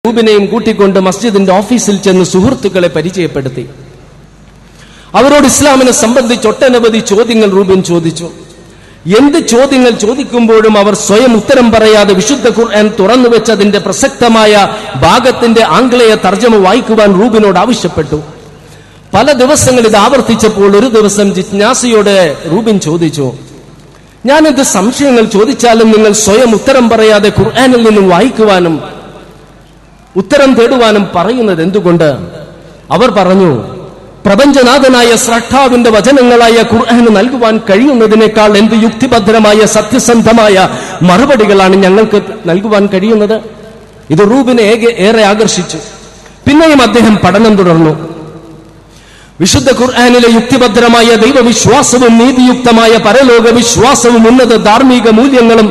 റൂബിനെയും കൂട്ടിക്കൊണ്ട് മസ്ജിദിന്റെ ഓഫീസിൽ ചെന്ന് സുഹൃത്തുക്കളെ പരിചയപ്പെടുത്തി. അവരോട് ഇസ്ലാമിനെ സംബന്ധിച്ച് ഒട്ടനവധി ചോദ്യങ്ങൾ റൂബിൻ ചോദിച്ചു. എന്ത് ചോദ്യങ്ങൾ ചോദിക്കുമ്പോഴും അവർ സ്വയം ഉത്തരം പറയാതെ വിശുദ്ധ ഖുർആൻ തുറന്നു വെച്ച് അതിന്റെ പ്രസക്തമായ ഭാഗത്തിന്റെ ആംഗ്ലേയ തർജ്ജമ വായിക്കുവാൻ റൂബിനോട് ആവശ്യപ്പെട്ടു. പല ദിവസങ്ങൾ ഇത് ആവർത്തിച്ചപ്പോൾ ഒരു ദിവസം ജിജ്ഞാസയോടെ റൂബിൻ ചോദിച്ചു, ഞാനിത് സംശയങ്ങൾ ചോദിച്ചാലും നിങ്ങൾ സ്വയം ഉത്തരം പറയാതെ ഖുർആനിൽ നിന്നും വായിക്കുവാനും ഉത്തരം തേടുവാനും പറയുന്നത് എന്തുകൊണ്ട്? അവർ പറഞ്ഞു, പ്രപഞ്ചനാഥനായ സ്രഷ്ടാവിന്റെ വചനങ്ങളായ ഖുർആന് നൽകുവാൻ കഴിയുന്നതിനേക്കാൾ എന്ത് യുക്തിഭദ്രമായ സത്യസന്ധമായ മറുപടികളാണ് ഞങ്ങൾക്ക് നൽകുവാൻ കഴിയുന്നത്. ഇത് റൂബിനെ ഏറെ ആകർഷിച്ചു. പിന്നെയും അദ്ദേഹം പഠനം തുടർന്നു. വിശുദ്ധ ഖുർആനിലെ യുക്തിഭദ്രമായ ദൈവവിശ്വാസവും നീതിയുക്തമായ പരലോക വിശ്വാസവും ഉന്നത ധാർമ്മിക മൂല്യങ്ങളും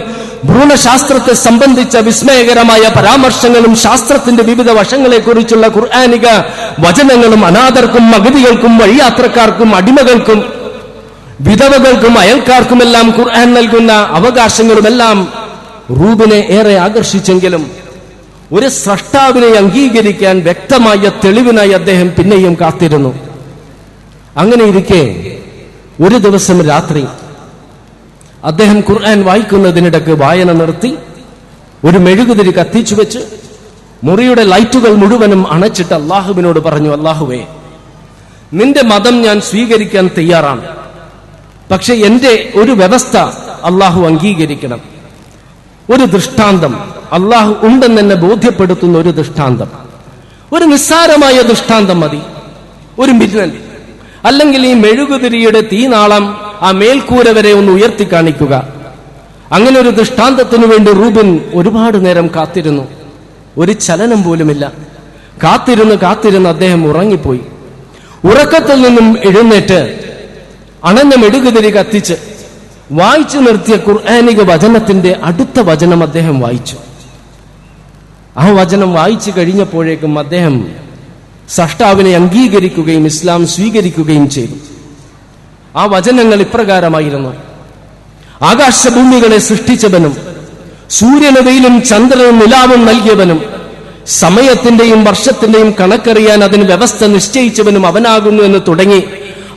ഭ്രൂണശാസ്ത്രത്തെ സംബന്ധിച്ച വിസ്മയകരമായ പരാമർശങ്ങളും ശാസ്ത്രത്തിന്റെ വിവിധ വശങ്ങളെക്കുറിച്ചുള്ള ഖുർആനിക വചനങ്ങളും അനാഥർക്കും അഗതികൾക്കും വഴിയാത്രക്കാർക്കും അടിമകൾക്കും വിധവകൾക്കും അയൽക്കാർക്കുമെല്ലാം ഖുർആൻ നൽകുന്ന അവകാശങ്ങളുമെല്ലാം റൂബിനെ ഏറെ ആകർഷിച്ചെങ്കിലും ഒരു സ്രഷ്ടാവിനെ അംഗീകരിക്കാൻ വ്യക്തമായ തെളിവിനായി അദ്ദേഹം പിന്നെയും കാത്തിരുന്നു. അങ്ങനെ ഇരിക്കെ ഒരു ദിവസം രാത്രി അദ്ദേഹം ഖുർആൻ വായിക്കുന്നതിനിടക്ക് വായന നിർത്തി ഒരു മെഴുകുതിരി കത്തിച്ചു വെച്ച് മുറിയുടെ ലൈറ്റുകൾ മുഴുവനും അണച്ചിട്ട് അള്ളാഹുവിനോട് പറഞ്ഞു, അള്ളാഹുവേ, നിന്റെ മതം ഞാൻ സ്വീകരിക്കാൻ തയ്യാറാണ്. പക്ഷെ എന്റെ ഒരു വ്യവസ്ഥ അള്ളാഹു അംഗീകരിക്കണം. ഒരു ദൃഷ്ടാന്തം, അള്ളാഹു ഉണ്ടെന്നെ ബോധ്യപ്പെടുത്തുന്ന ഒരു ദൃഷ്ടാന്തം, ഒരു നിസ്സാരമായ ദൃഷ്ടാന്തം മതി. ഒരു മിന്നൽ, അല്ലെങ്കിൽ ഈ മെഴുകുതിരിയുടെ തീനാളം ആ മേൽക്കൂര വരെ ഒന്ന് ഉയർത്തി കാണിക്കുക. അങ്ങനെ ഒരു ദൃഷ്ടാന്തത്തിനു വേണ്ടി റൂബിൻ ഒരുപാട് നേരം കാത്തിരുന്നു. ഒരു ചലനം പോലുമില്ല. കാത്തിരുന്ന് അദ്ദേഹം ഉറങ്ങിപ്പോയി. ഉറക്കത്തിൽ നിന്നും എഴുന്നേറ്റ് അണഞ്ഞ മെഴുകുതിരി കത്തിച്ച് വായിച്ചു നിർത്തിയ ഖുർആനിക വചനത്തിന്റെ അടുത്ത വചനം അദ്ദേഹം വായിച്ചു. ആ വചനം വായിച്ചു കഴിഞ്ഞപ്പോഴേക്കും അദ്ദേഹം സ്രഷ്ടാവിനെ അംഗീകരിക്കുകയും ഇസ്ലാം സ്വീകരിക്കുകയും ചെയ്തു. ആ വചനങ്ങൾ ഇപ്രകാരമായിരുന്നു: ആകാശഭൂമികളെ സൃഷ്ടിച്ചവനും സൂര്യന് വെയിലും ചന്ദ്രനും നിലാവും നൽകിയവനും സമയത്തിന്റെയും വർഷത്തിന്റെയും കണക്കറിയാൻ അതിന് വ്യവസ്ഥ നിശ്ചയിച്ചവനും അവനാകുന്നു എന്ന് തുടങ്ങി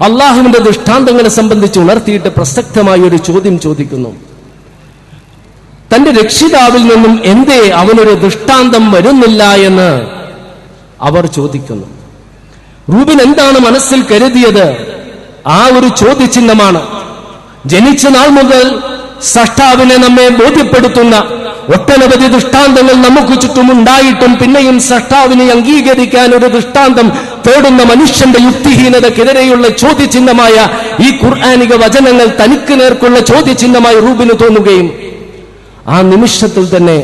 അള്ളാഹുവിന്റെ ദൃഷ്ടാന്തങ്ങളെ സംബന്ധിച്ച് ഉണർത്തിയിട്ട് പ്രസക്തമായ ഒരു ചോദ്യം ചോദിക്കുന്നു. തന്റെ രക്ഷിതാവിൽ നിന്നും എന്തേ അവനൊരു ദൃഷ്ടാന്തം വരുന്നില്ല എന്ന് അവർ ചോദിക്കുന്നു. റൂബിൻ എന്താണ് മനസ്സിൽ കരുതിയത്? ആ ഒരു ചോദ്യചിഹ്നമാണ്. ജനിച്ച നാൾ മുതൽ സ്രഷ്ടാവിനെ നമ്മെ ബോധ്യപ്പെടുത്തുന്ന ഒട്ടനവധി ദൃഷ്ടാന്തങ്ങൾ നമുക്ക് ചുറ്റും ഉണ്ടായിട്ടും പിന്നെയും സ്രഷ്ടാവിനെ അംഗീകരിക്കാൻ ഒരു ദൃഷ്ടാന്തം തേടുന്ന മനുഷ്യന്റെ യുക്തിഹീനതക്കെതിരെയുള്ള ചോദ്യചിഹ്നമായ ഈ ഖുർആനിക വചനങ്ങൾ തനിക്ക് നേർക്കുള്ള ചോദ്യചിഹ്നമായി റൂബിന് തോന്നുകയും ആ നിമിഷത്തിൽ തന്നെ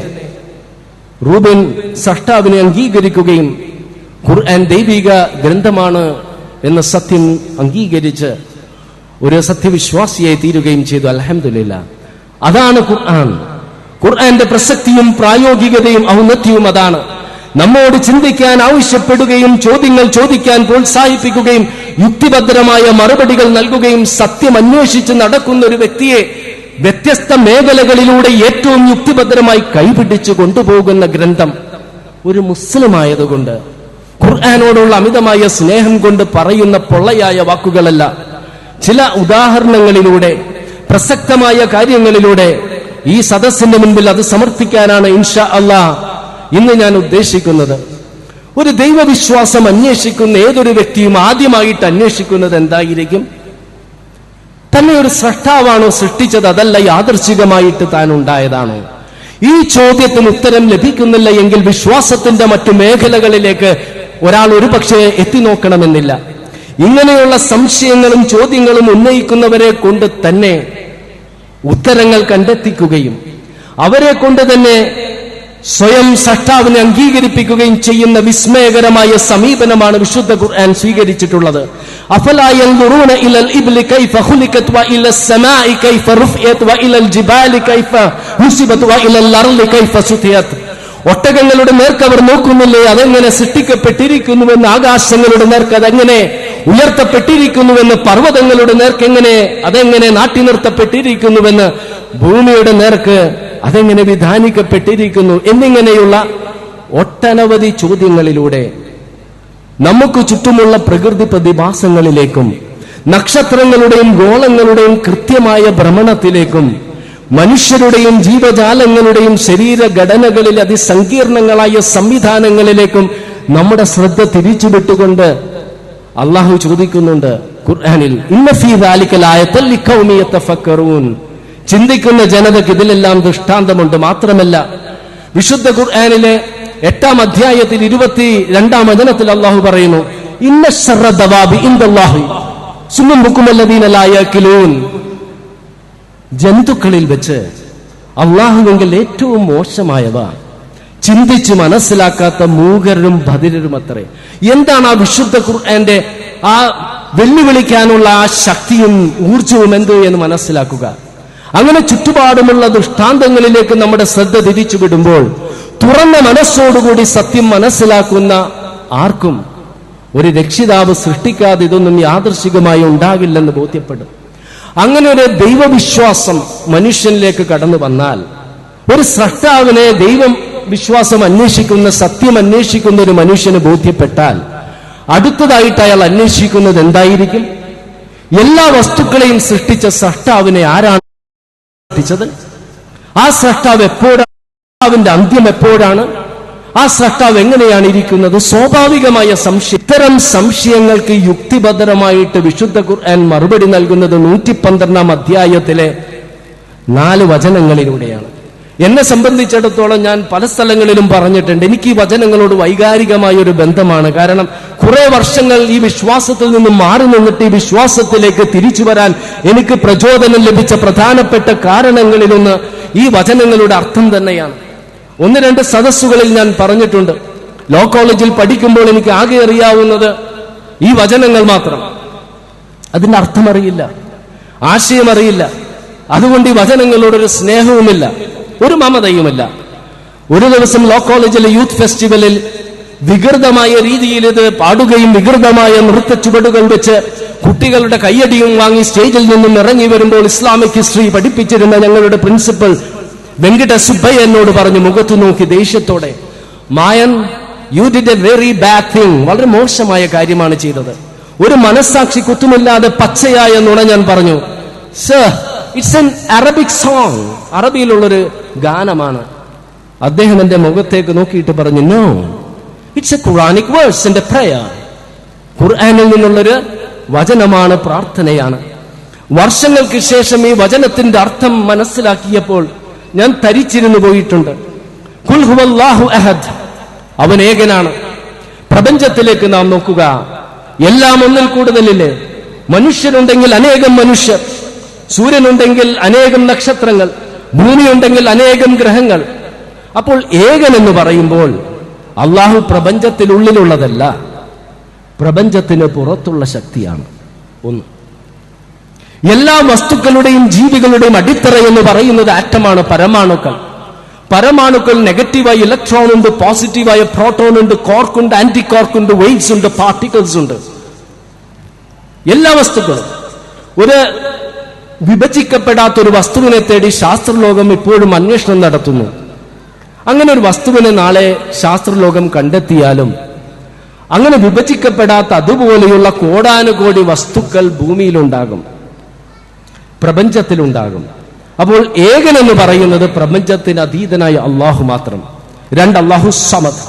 റൂബിൻ സ്രഷ്ടാവിനെ അംഗീകരിക്കുകയും ഖുർആൻ ദൈവിക ഗ്രന്ഥമാണ് എന്ന സത്യം അംഗീകരിച്ച് ഒരു സത്യവിശ്വാസിയായി തീരുകയും ചെയ്തു. അൽഹംദുലില്ലാഹ്. അതാണ് ഖുർആൻ. ഖുർആന്റെ പ്രസക്തിയും പ്രായോഗികതയും ഔന്നത്യവും അതാണ്. നമ്മോട് ചിന്തിക്കാൻ ആവശ്യപ്പെടുകയും ചോദ്യങ്ങൾ ചോദിക്കാൻ പ്രോത്സാഹിപ്പിക്കുകയും യുക്തിഭദ്രമായ മറുപടികൾ നൽകുകയും സത്യം അന്വേഷിച്ച് നടക്കുന്ന ഒരു വ്യക്തിയെ വ്യത്യസ്ത മേഖലകളിലൂടെ ഏറ്റവും യുക്തിഭദ്രമായി കൈപിടിച്ചു കൊണ്ടുപോകുന്ന ഗ്രന്ഥം ഒരു മുസ്ലിം ആയതുകൊണ്ട്, ഖുർആനോടുള്ള അമിതമായ സ്നേഹം കൊണ്ട് പറയുന്ന പൊള്ളയായ വാക്കുകളല്ല, ചില ഉദാഹരണങ്ങളിലൂടെ പ്രസക്തമായ കാര്യങ്ങളിലൂടെ ഈ സദസ്സിന്റെ മുൻപിൽ അത് സമർപ്പിക്കാനാണ് ഇൻഷാ അല്ലാഹ് ഇന്ന് ഞാൻ ഉദ്ദേശിക്കുന്നത്. ഒരു ദൈവവിശ്വാസം അന്വേഷിക്കുന്ന ഏതൊരു വ്യക്തിയും ആദ്യമായിട്ട് അന്വേഷിക്കുന്നത് എന്തായിരിക്കും? തന്നെ ഒരു സ്രഷ്ടാവാണോ സൃഷ്ടിച്ചത്, അതല്ല യാദൃച്ഛികമായിട്ട് താൻ ഉണ്ടായതാണോ? ഈ ചോദ്യത്തിന് ഉത്തരം ലഭിക്കുന്നില്ല എങ്കിൽ വിശ്വാസത്തിന്റെ മറ്റു മേഖലകളിലേക്ക് ഒരാൾ ഒരുപക്ഷെ എത്തി നോക്കണമെന്നില്ല. ഇങ്ങനെയുള്ള സംശയങ്ങളും ചോദ്യങ്ങളും ഉന്നയിക്കുന്നവരെ കൊണ്ട് തന്നെ ഉത്തരങ്ങൾ കണ്ടെത്തിക്കുകയും അവരെ കൊണ്ട് തന്നെ സ്വയം സ്രഷ്ടാവിനെ അംഗീകരിപ്പിക്കുകയും ചെയ്യുന്ന വിസ്മയകരമായ സമീപനമാണ് വിശുദ്ധ ഖുർആൻ സ്വീകരിച്ചിട്ടുള്ളത്. അഫലാ യൻദുറൂന ഇലൽ ഇബ്ലി കൈഫ ഖുലിഖത് വ ഇലസ് സമാഇ കൈഫ റുഫിയത് വ ഇലൽ ജിബാലി കൈഫ നുസിബത് വ ഇലൽ അർളി കൈഫ സുതിയത്. ഒട്ടകങ്ങളുടെ നേർക്ക് അവർ നോക്കുന്നില്ലേ, അതെങ്ങനെ സൃഷ്ടിക്കപ്പെട്ടിരിക്കുന്നുവെന്ന്? ആകാശങ്ങളുടെ നേർക്ക് അതെങ്ങനെ ഉയർത്തപ്പെട്ടിരിക്കുന്നുവെന്ന്? പർവ്വതങ്ങളുടെ നേർക്ക് അതെങ്ങനെ നാട്ടി ഭൂമിയുടെ നേർക്ക് അതെങ്ങനെ വിധാനിക്കപ്പെട്ടിരിക്കുന്നു എന്നിങ്ങനെയുള്ള ഒട്ടനവധി ചോദ്യങ്ങളിലൂടെ നമുക്ക് ചുറ്റുമുള്ള പ്രകൃതി പ്രതിഭാസങ്ങളിലേക്കും നക്ഷത്രങ്ങളുടെയും ഗോളങ്ങളുടെയും കൃത്യമായ ഭ്രമണത്തിലേക്കും മനുഷ്യരുടെയും ജീവജാലങ്ങളുടെയും ശരീരഘടനകളിൽ അതിസങ്കീർണങ്ങളായ സംവിധാനങ്ങളിലേക്കും നമ്മുടെ ശ്രദ്ധ തിരിച്ചുവിട്ടുകൊണ്ട് അള്ളാഹു ചോദിക്കുന്നുണ്ട് ഖുർആനിൽ, ഇന്ന ഫീ ദാലിക ലആയത്തൻ ലിഖൗമി യതഫക്കറൂൻ. ചിന്തിക്കുന്ന ജനതയ്ക്ക് ഇതിലെല്ലാം ദൃഷ്ടാന്തമുണ്ട്. മാത്രമല്ല, വിശുദ്ധ ഖുർആനിലെ 8-ാം അധ്യായത്തിൽ 22-ാം വചനത്തിൽ അള്ളാഹു പറയുന്നു, ഇന്ന ശർറ ദവാബി ഇൻദല്ലാഹി സുമ്മുൻ ബുക്കുമല്ലദീന ലാ യഅഖിലൂൻ. ജന്തുക്കളിൽ വെച്ച് അള്ളാഹുവെങ്കിൽ ഏറ്റവും മോശമായവ ചിന്തിച്ച് മനസ്സിലാക്കാത്ത മൂകരും ബധിരരും അത്രേ. എന്താണ് ആ വിശുദ്ധ ഖുർആന്റെ ആ വെല്ലുവിളിക്കാനുള്ള ആ ശക്തിയും ഊർജവും എന്ത് എന്ന് മനസ്സിലാക്കുക. അങ്ങനെ ചുറ്റുപാടുമുള്ള ദൃഷ്ടാന്തങ്ങളിലേക്ക് നമ്മുടെ ശ്രദ്ധ തിരിച്ചുവിടുമ്പോൾ തുറന്ന മനസ്സോടുകൂടി സത്യം മനസ്സിലാക്കുന്ന ആർക്കും ഒരു രക്ഷിതാവ് സൃഷ്ടിക്കാതെ ഇതൊന്നും യാദൃശികമായി ഉണ്ടാകില്ലെന്ന് ബോധ്യപ്പെടും. അങ്ങനെ ഒരു ദൈവവിശ്വാസം മനുഷ്യനിലേക്ക് കടന്നു വന്നാൽ, ഒരു സ്രഷ്ടാവിനെ ദൈവം വിശ്വാസം അന്വേഷിക്കുന്ന, സത്യം അന്വേഷിക്കുന്ന ഒരു മനുഷ്യന് ബോധ്യപ്പെട്ടാൽ അടുത്തതായിട്ട് അയാൾ അന്വേഷിക്കുന്നത് എന്തായിരിക്കും? എല്ലാ വസ്തുക്കളെയും സൃഷ്ടിച്ച സ്രഷ്ടാവിനെ ആരാണ് സൃഷ്ടിച്ചത്? ആ സ്രഷ്ടാവ് എപ്പോഴാണ്? അവന്റെ അന്ത്യം എപ്പോഴാണ്? ആ സ്രഷ്ടാവ് എങ്ങനെയാണ് ഇരിക്കുന്നത്? സ്വാഭാവികമായ സംശയം. ഇത്തരം സംശയങ്ങൾക്ക് യുക്തിഭദ്രമായിട്ട് വിശുദ്ധ ഖുർആൻ മറുപടി നൽകുന്നത് 112-ാം അധ്യായത്തിലെ 4 വചനങ്ങളിലൂടെയാണ്. എന്നെ സംബന്ധിച്ചിടത്തോളം ഞാൻ പല സ്ഥലങ്ങളിലും പറഞ്ഞിട്ടുണ്ട്, എനിക്ക് ഈ വചനങ്ങളോട് വൈകാരികമായ ഒരു ബന്ധമാണ്. കാരണം കുറെ വർഷങ്ങൾ ഈ വിശ്വാസത്തിൽ നിന്നും മാറി നിന്നിട്ട് ഈ വിശ്വാസത്തിലേക്ക് തിരിച്ചു വരാൻ എനിക്ക് പ്രചോദനം ലഭിച്ച പ്രധാനപ്പെട്ട കാരണങ്ങളിലൊന്ന് ഈ വചനങ്ങളുടെ അർത്ഥം തന്നെയാണ്. 1-2 സദസ്സുകളിൽ ഞാൻ പറഞ്ഞിട്ടുണ്ട്, ലോ കോളേജിൽ പഠിക്കുമ്പോൾ എനിക്ക് ആകെ അറിയാവുന്നത് ഈ വചനങ്ങൾ മാത്രം. അതിന്റെ അർത്ഥം അറിയില്ല, ആശയം അറിയില്ല. അതുകൊണ്ട് ഈ വചനങ്ങളോടൊരു സ്നേഹവുമില്ല, ഒരു മമതയുമില്ല. ഒരു ദിവസം ലോ കോളേജിലെ യൂത്ത് ഫെസ്റ്റിവലിൽ വികൃതമായ രീതിയിൽ ഇത് പാടുകയും വികൃതമായ നൃത്ത ചുവടുകൾ വെച്ച് കുട്ടികളുടെ കയ്യടിയും വാങ്ങി സ്റ്റേജിൽ നിന്നും ഇറങ്ങി വരുമ്പോൾ ഇസ്ലാമിക് ഹിസ്റ്ററി പഠിപ്പിച്ചിരുന്ന ഞങ്ങളുടെ പ്രിൻസിപ്പൽ വെങ്കിട്ട സുബ്ബയ്യ എന്നോട് പറഞ്ഞു, മുഖത്തു നോക്കി ദേഷ്യത്തോടെ, Mayan, you did a very bad thing. വളരെ മോശമായ കാര്യമാണ് ചെയ്തത്. ഒരു മനസ്സാക്ഷി കുത്തുമില്ലാതെ പച്ചയായ നുണ ഞാൻ പറഞ്ഞു. Sir, it's an Arabic song. അറബിയിലുള്ളൊരു ഗാനമാണ്. അദ്ദേഹം എന്റെ മുഖത്തേക്ക് നോക്കിയിട്ട് പറഞ്ഞു, no, it's a Quranic verse and a prayer. ഖുർആനിൽ നിന്നുള്ളൊരു വചനമാണ്, പ്രാർത്ഥനയാണ്. വർഷങ്ങൾക്ക് ശേഷം ഈ വചനത്തിന്റെ അർത്ഥം മനസ്സിലാക്കിയപ്പോൾ ഞാൻ തരിച്ചിരുന്നു പോയിട്ടുണ്ട്. ഖുൽ ഹുവല്ലാഹു അഹദ്, അവൻ ഏകനാണ്. പ്രപഞ്ചത്തിലേക്ക് നാം നോക്കുക, എല്ലാം ഒന്നിൽ കൂടുതലില്ലേ? മനുഷ്യരുണ്ടെങ്കിൽ അനേകം മനുഷ്യർ, സൂര്യനുണ്ടെങ്കിൽ അനേകം നക്ഷത്രങ്ങൾ, ഭൂമിയുണ്ടെങ്കിൽ അനേകം ഗ്രഹങ്ങൾ. അപ്പോൾ ഏകൻ എന്ന് പറയുമ്പോൾ അള്ളാഹു പ്രപഞ്ചത്തിനുള്ളിലുള്ളതല്ല, പ്രപഞ്ചത്തിന് പുറത്തുള്ള ശക്തിയാണ്. ഒന്ന്, എല്ലാ വസ്തുക്കളുടെയും ജീവികളുടെയും അടിത്തറ എന്ന് പറയുന്നത് ആറ്റമാണ്, പരമാണുക്കൾ. പരമാണുക്കൾ നെഗറ്റീവായ ഇലക്ട്രോൺ ഉണ്ട്, പോസിറ്റീവായ പ്രോട്ടോൺ ഉണ്ട്, കോർക്കുണ്ട്, ആന്റി കോർക്കുണ്ട്, വെയിറ്റ്സ് ഉണ്ട്, പാർട്ടിക്കിൾസ് ഉണ്ട്. എല്ലാ വസ്തുക്കളും. ഒരു വിഭജിക്കപ്പെടാത്തൊരു വസ്തുവിനെ തേടി ശാസ്ത്രലോകം ഇപ്പോഴും അന്വേഷണം നടത്തുന്നു. അങ്ങനെ ഒരു വസ്തുവിനെ നാളെ ശാസ്ത്രലോകം കണ്ടെത്തിയാലും അങ്ങനെ വിഭജിക്കപ്പെടാത്ത അതുപോലെയുള്ള കോടാനുകോടി വസ്തുക്കൾ ഭൂമിയിലുണ്ടാകും, പ്രപഞ്ചത്തിലുണ്ടാകും. അപ്പോൾ ഏകൻ എന്ന് പറയുന്നത് പ്രപഞ്ചത്തിന് അതീതനായ അള്ളാഹു മാത്രം. 2, അള്ളാഹു സമദ്.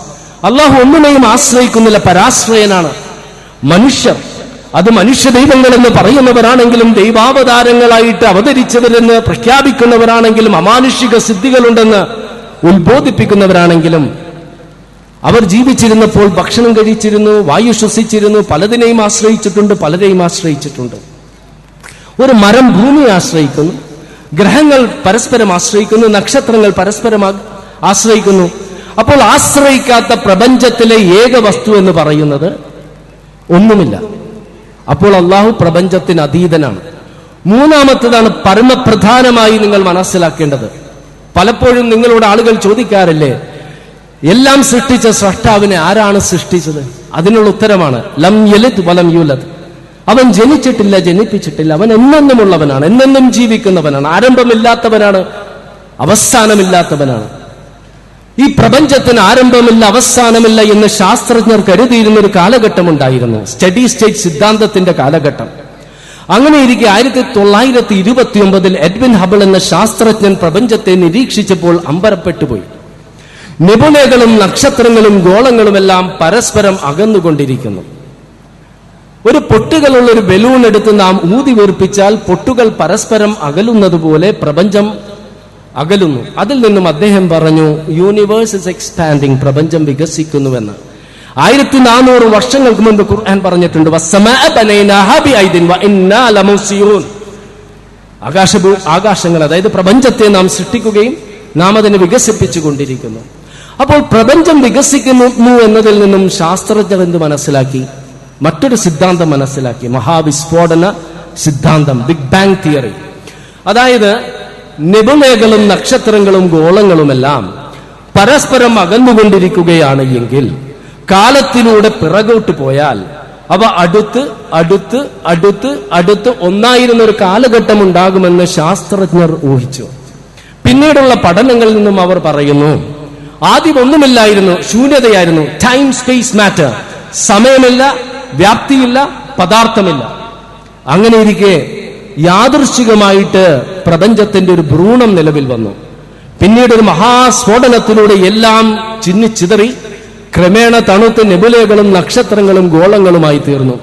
അള്ളാഹു ഒന്നിനെയും ആശ്രയിക്കുന്നില്ല, പരാശ്രയനാണ്. മനുഷ്യർ, അത് മനുഷ്യ ദൈവങ്ങളെന്ന് പറയുന്നവരാണെങ്കിലും ദൈവാവതാരങ്ങളായിട്ട് അവതരിച്ചവരെന്ന് പ്രഖ്യാപിക്കുന്നവരാണെങ്കിലും അമാനുഷിക സിദ്ധികളുണ്ടെന്ന് ഉത്ബോധിപ്പിക്കുന്നവരാണെങ്കിലും അവർ ജീവിച്ചിരുന്നപ്പോൾ ഭക്ഷണം കഴിച്ചിരുന്നു, വായു ശ്വസിച്ചിരുന്നു, പലതിനെയും ആശ്രയിച്ചിട്ടുണ്ട്, പലരെയും ആശ്രയിച്ചിട്ടുണ്ട്. ഒരു മരം ഭൂമിയെ ആശ്രയിക്കുന്നു, ഗ്രഹങ്ങൾ പരസ്പരം ആശ്രയിക്കുന്നു, നക്ഷത്രങ്ങൾ പരസ്പരം ആശ്രയിക്കുന്നു. അപ്പോൾ ആശ്രയിക്കാത്ത പ്രപഞ്ചത്തിലെ ഏക വസ്തു എന്ന് പറയുന്നത് ഒന്നുമില്ല. അപ്പോൾ അള്ളാഹു പ്രപഞ്ചത്തിന് അതീതനാണ്. മൂന്നാമത്തേതാണ് പരമപ്രധാനമായി നിങ്ങൾ മനസ്സിലാക്കേണ്ടത്. പലപ്പോഴും നിങ്ങളോട് ആളുകൾ ചോദിക്കാറില്ലേ, എല്ലാം സൃഷ്ടിച്ച സ്രഷ്ടാവിനെ ആരാണ് സൃഷ്ടിച്ചത്? അതിനുള്ള ഉത്തരമാണ് ലം യലിദ് വലം യൂലദ്. അവൻ ജനിച്ചിട്ടില്ല, ജനിപ്പിച്ചിട്ടില്ല. അവൻ എന്നെന്നുമുള്ളവനാണ്, എന്നെന്നും ജീവിക്കുന്നവനാണ്, ആരംഭമില്ലാത്തവനാണ്, അവസാനമില്ലാത്തവനാണ്. ഈ പ്രപഞ്ചത്തിന് ആരംഭമില്ല, അവസാനമില്ല എന്ന് ശാസ്ത്രജ്ഞർ കരുതിയിരുന്ന ഒരു കാലഘട്ടമുണ്ടായിരുന്നു, സ്റ്റഡി സ്റ്റേറ്റ് സിദ്ധാന്തത്തിന്റെ കാലഘട്ടം. അങ്ങനെയിരിക്കെ 1929 എഡ്വിൻ ഹബിൾ എന്ന ശാസ്ത്രജ്ഞൻ പ്രപഞ്ചത്തെ നിരീക്ഷിച്ചപ്പോൾ അമ്പരപ്പെട്ടുപോയി. നെബുലകളും നക്ഷത്രങ്ങളും ഗോളങ്ങളുമെല്ലാം പരസ്പരം അകന്നുകൊണ്ടിരിക്കുന്നു. ഒരു പൊട്ടുകളുള്ള ഒരു ബലൂൺ എടുത്ത് നാം ഊതി വീർപ്പിച്ചാൽ പൊട്ടുകൾ പരസ്പരം അകലുന്നത് പോലെ പ്രപഞ്ചം അകലുന്നു. അതിൽ നിന്നും അദ്ദേഹം പറഞ്ഞു, യൂണിവേഴ്സ് ഇസ് എക്സ്പാൻഡിങ്, പ്രപഞ്ചം വികസിക്കുന്നുവെന്ന്. 1400 വർഷങ്ങൾക്ക് മുൻപ് ഖുർആൻ പറഞ്ഞിട്ടുണ്ട്, ആകാശങ്ങൾ, അതായത് പ്രപഞ്ചത്തെ നാം സൃഷ്ടിക്കുകയും നാം അതിനെ വികസിപ്പിച്ചുകൊണ്ടിരിക്കുന്നു. അപ്പോൾ പ്രപഞ്ചം വികസിക്കുന്നു എന്നതിൽ നിന്നും ശാസ്ത്രജ്ഞർ എന്ത് മനസ്സിലാക്കി? മറ്റൊരു സിദ്ധാന്തം മനസ്സിലാക്കി, മഹാവിസ്ഫോടന സിദ്ധാന്തം, ബിഗ് ബാങ് തിയറി. അതായത് നെബുലകളും നക്ഷത്രങ്ങളും ഗോളങ്ങളുമെല്ലാം പരസ്പരം അകന്നുകൊണ്ടിരിക്കുകയാണ് എങ്കിൽ കാലത്തിലൂടെ പിറകോട്ട് പോയാൽ അവ അടുത്ത് അടുത്ത് അടുത്ത് അടുത്ത് ഒന്നായിരുന്ന ഒരു കാലഘട്ടം ഉണ്ടാകുമെന്ന് ശാസ്ത്രജ്ഞർ ഊഹിച്ചു. പിന്നീടുള്ള പഠനങ്ങളിൽ നിന്നും അവർ പറയുന്നു, ആദ്യം ഒന്നുമില്ലായിരുന്നു, ശൂന്യതയായിരുന്നു, ടൈം സ്പേസ് മാറ്റർ, സമയമില്ല, വ്യാപ്തിയില്ല, പദാർത്ഥമില്ല. അങ്ങനെയിരിക്കെ യാദൃശ്ചികമായിട്ട് പ്രപഞ്ചത്തിന്റെ ഒരു ഭ്രൂണം നിലവിൽ വന്നു. പിന്നീട് ഒരു മഹാസ്ഫോടനത്തിലൂടെ എല്ലാം ചിന്നിച്ചിതറി ക്രമേണ തണുത്ത് നെബുലകളും നക്ഷത്രങ്ങളും ഗോളങ്ങളുമായി തീർന്നു.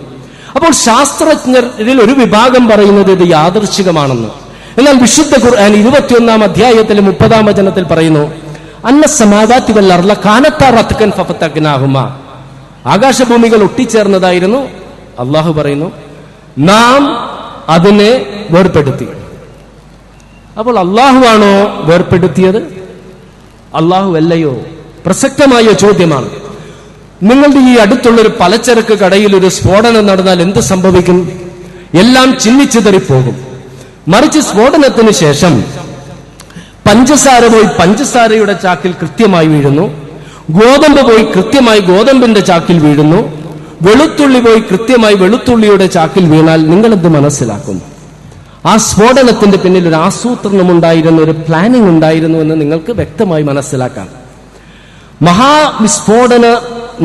അപ്പോൾ ശാസ്ത്രജ്ഞരിൽ ഒരു വിഭാഗം പറയുന്നത് ഇത് യാദൃശ്ചികമാണെന്ന്. എന്നാൽ വിശുദ്ധ ഖുർആൻ 21-ാം അധ്യായത്തിലെ 30-ാം വചനത്തിൽ പറയുന്നു, അന്ന സമാവാതി വൽ അർള കാനത്താ റത്കൻ ഫഫതഖ്നാഹുമാ, ആകാശഭൂമികൾ ഒട്ടിച്ചേർന്നതായിരുന്നു. അള്ളാഹു പറയുന്നു, നാം അതിനെ വേർപെടുത്തി. അപ്പോൾ അള്ളാഹു ആണോ വേർപെടുത്തിയത്? അള്ളാഹു അല്ലയോ? പ്രസക്തമായ ചോദ്യമാണ്. നിങ്ങളുടെ ഈ അടുത്തുള്ളൊരു പലചരക്ക് കടയിൽ ഒരു സ്ഫോടനം നടന്നാൽ എന്ത് സംഭവിക്കും? എല്ലാം ചിന്നിച്ചിതറിപ്പോകും. മറിച്ച് സ്ഫോടനത്തിന് ശേഷം പഞ്ചസാര പോയി പഞ്ചസാരയുടെ ചാക്കിൽ കൃത്യമായി വീഴുന്നു, ഗോതമ്പ് പോയി കൃത്യമായി ഗോതമ്പിന്റെ ചാക്കിൽ വീഴുന്നു, വെളുത്തുള്ളി പോയി കൃത്യമായി വെളുത്തുള്ളിയുടെ ചാക്കിൽ വീണാൽ നിങ്ങൾ എന്ത് മനസ്സിലാക്കും? ആ സ്ഫോടനത്തിന്റെ പിന്നിൽ ഒരു ആസൂത്രണം ഉണ്ടായിരുന്നു, ഒരു പ്ലാനിംഗ് ഉണ്ടായിരുന്നു എന്ന് നിങ്ങൾക്ക് വ്യക്തമായി മനസ്സിലാക്കാം. മഹാവിസ്ഫോടന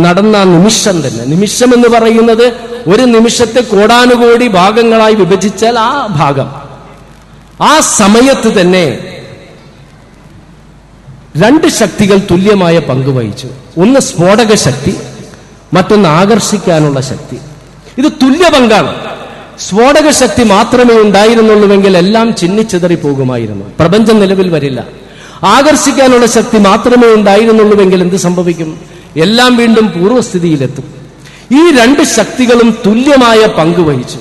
നടന്ന നിമിഷം തന്നെ, നിമിഷം എന്ന് പറയുന്നത് ഒരു നിമിഷത്തെ കോടാനുകോടി ഭാഗങ്ങളായി വിഭജിച്ചാൽ ആ ഭാഗം, ആ സമയത്ത് തന്നെ രണ്ട് ശക്തികൾ തുല്യമായ പങ്കുവഹിച്ചു. ഒന്ന് സ്ഫോടക ശക്തി, മറ്റൊന്ന് ആകർഷിക്കാനുള്ള ശക്തി. ഇത് തുല്യ പങ്കാണ്. സ്ഫോടക ശക്തി മാത്രമേ ഉണ്ടായിരുന്നുള്ളൂവെങ്കിൽ എല്ലാം ചിന്നിച്ചിതറി പോകുമായിരുന്നു, പ്രപഞ്ചം നിലവിൽ വരില്ല. ആകർഷിക്കാനുള്ള ശക്തി മാത്രമേ ഉണ്ടായിരുന്നുള്ളൂവെങ്കിൽ എന്ത് സംഭവിക്കും? എല്ലാം വീണ്ടും പൂർവ്വസ്ഥിതിയിലെത്തും. ഈ രണ്ട് ശക്തികളും തുല്യമായ പങ്ക് വഹിച്ചു.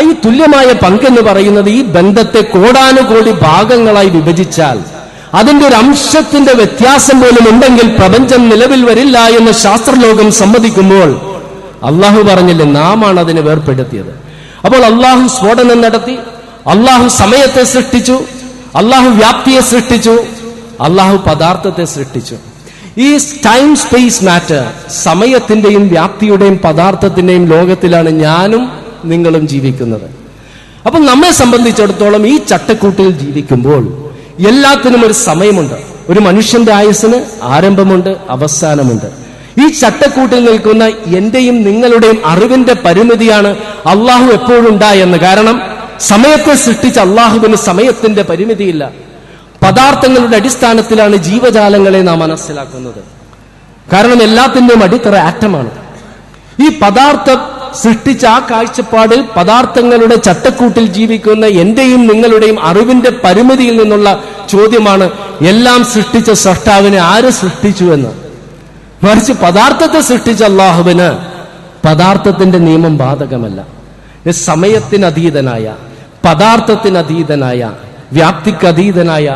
ഈ തുല്യമായ പങ്കെന്ന് പറയുന്നത് ഈ ബന്ധത്തെ കോടാനുകോടി ഭാഗങ്ങളായി വിഭജിച്ചാൽ അതിന്റെ ഒരു അംശത്തിന്റെ വ്യത്യാസം പോലും ഉണ്ടെങ്കിൽ പ്രപഞ്ചം നിലവിൽ വരില്ല എന്ന് ശാസ്ത്രലോകം സമ്മതിക്കുമ്പോൾ അള്ളാഹു പറഞ്ഞില്ലേ, നാമാണ് അതിനെ വേർപെടുത്തിയത്. അപ്പോൾ അള്ളാഹു സ്ഫോടനം നടത്തി, അള്ളാഹു സമയത്തെ സൃഷ്ടിച്ചു, അള്ളാഹു വ്യാപ്തിയെ സൃഷ്ടിച്ചു, അള്ളാഹു പദാർത്ഥത്തെ സൃഷ്ടിച്ചു. ഈ ടൈം സ്പേസ് മാറ്റർ, സമയത്തിന്റെയും വ്യാപ്തിയുടെയും പദാർത്ഥത്തിന്റെയും ലോകത്തിലാണ് ഞാനും നിങ്ങളും ജീവിക്കുന്നത്. അപ്പൊ നമ്മെ സംബന്ധിച്ചിടത്തോളം ഈ ചട്ടക്കൂട്ടിൽ ജീവിക്കുമ്പോൾ എല്ലാത്തിനും ഒരു സമയമുണ്ട്. ഒരു മനുഷ്യന്റെ ആയുസ്സിന് ആരംഭമുണ്ട്, അവസാനമുണ്ട്. ഈ ചട്ടക്കൂട്ടിൽ നിൽക്കുന്ന എന്റെയും നിങ്ങളുടെയും അറിവിന്റെ പരിമിതിയാണ് അള്ളാഹു എപ്പോഴും ഉണ്ടായെന്ന്. കാരണം സമയത്തെ സൃഷ്ടിച്ച അള്ളാഹുവിന് സമയത്തിന്റെ പരിമിതിയില്ല. പദാർത്ഥങ്ങളുടെ അടിസ്ഥാനത്തിലാണ് ജീവജാലങ്ങളെ നാം മനസ്സിലാക്കുന്നത്. കാരണം എല്ലാത്തിന്റെയും അടിത്തറ ആറ്റമാണ്. ഈ പദാർത്ഥം സൃഷ്ടിച്ച ആ കാഴ്ചപ്പാടിൽ പദാർത്ഥങ്ങളുടെ ചട്ടക്കൂട്ടിൽ ജീവിക്കുന്ന എന്റെയും നിങ്ങളുടെയും അറിവിന്റെ പരിമിതിയിൽ നിന്നുള്ള ചോദ്യമാണ് എല്ലാം സൃഷ്ടിച്ച സൃഷ്ടാവിനെ ആര് സൃഷ്ടിച്ചു എന്ന്. മറിച്ച് പദാർത്ഥത്തെ സൃഷ്ടിച്ച അള്ളാഹുവിന് പദാർത്ഥത്തിന്റെ നിയമം ബാധകമല്ല. സമയത്തിനതീതനായ, പദാർത്ഥത്തിനതീതനായ, വ്യാപ്തിക്കതീതനായ,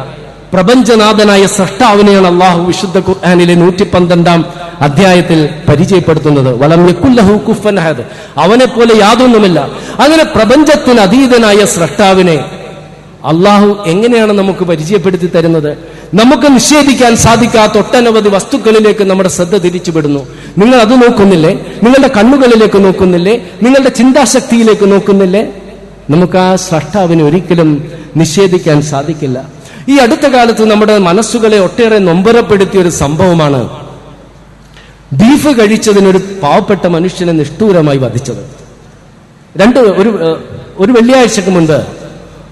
പ്രപഞ്ചനാഥനായ സൃഷ്ടാവിനെയാണ് അള്ളാഹു വിശുദ്ധ ഖുർആനിലെ 112-ാം അധ്യായത്തിൽ പരിചയപ്പെടുത്തുന്നത്. വലം യകുല്ലഹു കുഫുവൻ അഹദ്, അവനെ പോലെ യാതൊന്നുമില്ല. അങ്ങനെ പ്രപഞ്ചത്തിന് അതീതനായ സൃഷ്ടാവിനെ അള്ളാഹു എങ്ങനെയാണ് നമുക്ക് പരിചയപ്പെടുത്തി തരുന്നത്? നമുക്ക് നിഷേധിക്കാൻ സാധിക്കാത്ത ഒട്ടനവധി വസ്തുക്കളിലേക്ക് നമ്മുടെ ശ്രദ്ധ തിരിച്ചുവിടുന്നു. നിങ്ങൾ അത് നോക്കുന്നില്ലേ? നിങ്ങളുടെ കണ്ണുകളിലേക്ക് നോക്കുന്നില്ലേ? നിങ്ങളുടെ ചിന്താശക്തിയിലേക്ക് നോക്കുന്നില്ലേ? നമുക്ക് ആ സൃഷ്ടാവിനെ ഒരിക്കലും നിഷേധിക്കാൻ സാധിക്കില്ല. ഈ അടുത്ത കാലത്ത് നമ്മുടെ മനസ്സുകളെ ഒട്ടേറെ നൊമ്പരപ്പെടുത്തിയ ഒരു സംഭവമാണ് ബീഫ് കഴിച്ചതിനൊരു പാവപ്പെട്ട മനുഷ്യനെ നിഷ്ഠൂരമായി വധിച്ചത്. ഒരു വെള്ളിയാഴ്ചക്ക് മുൻപ്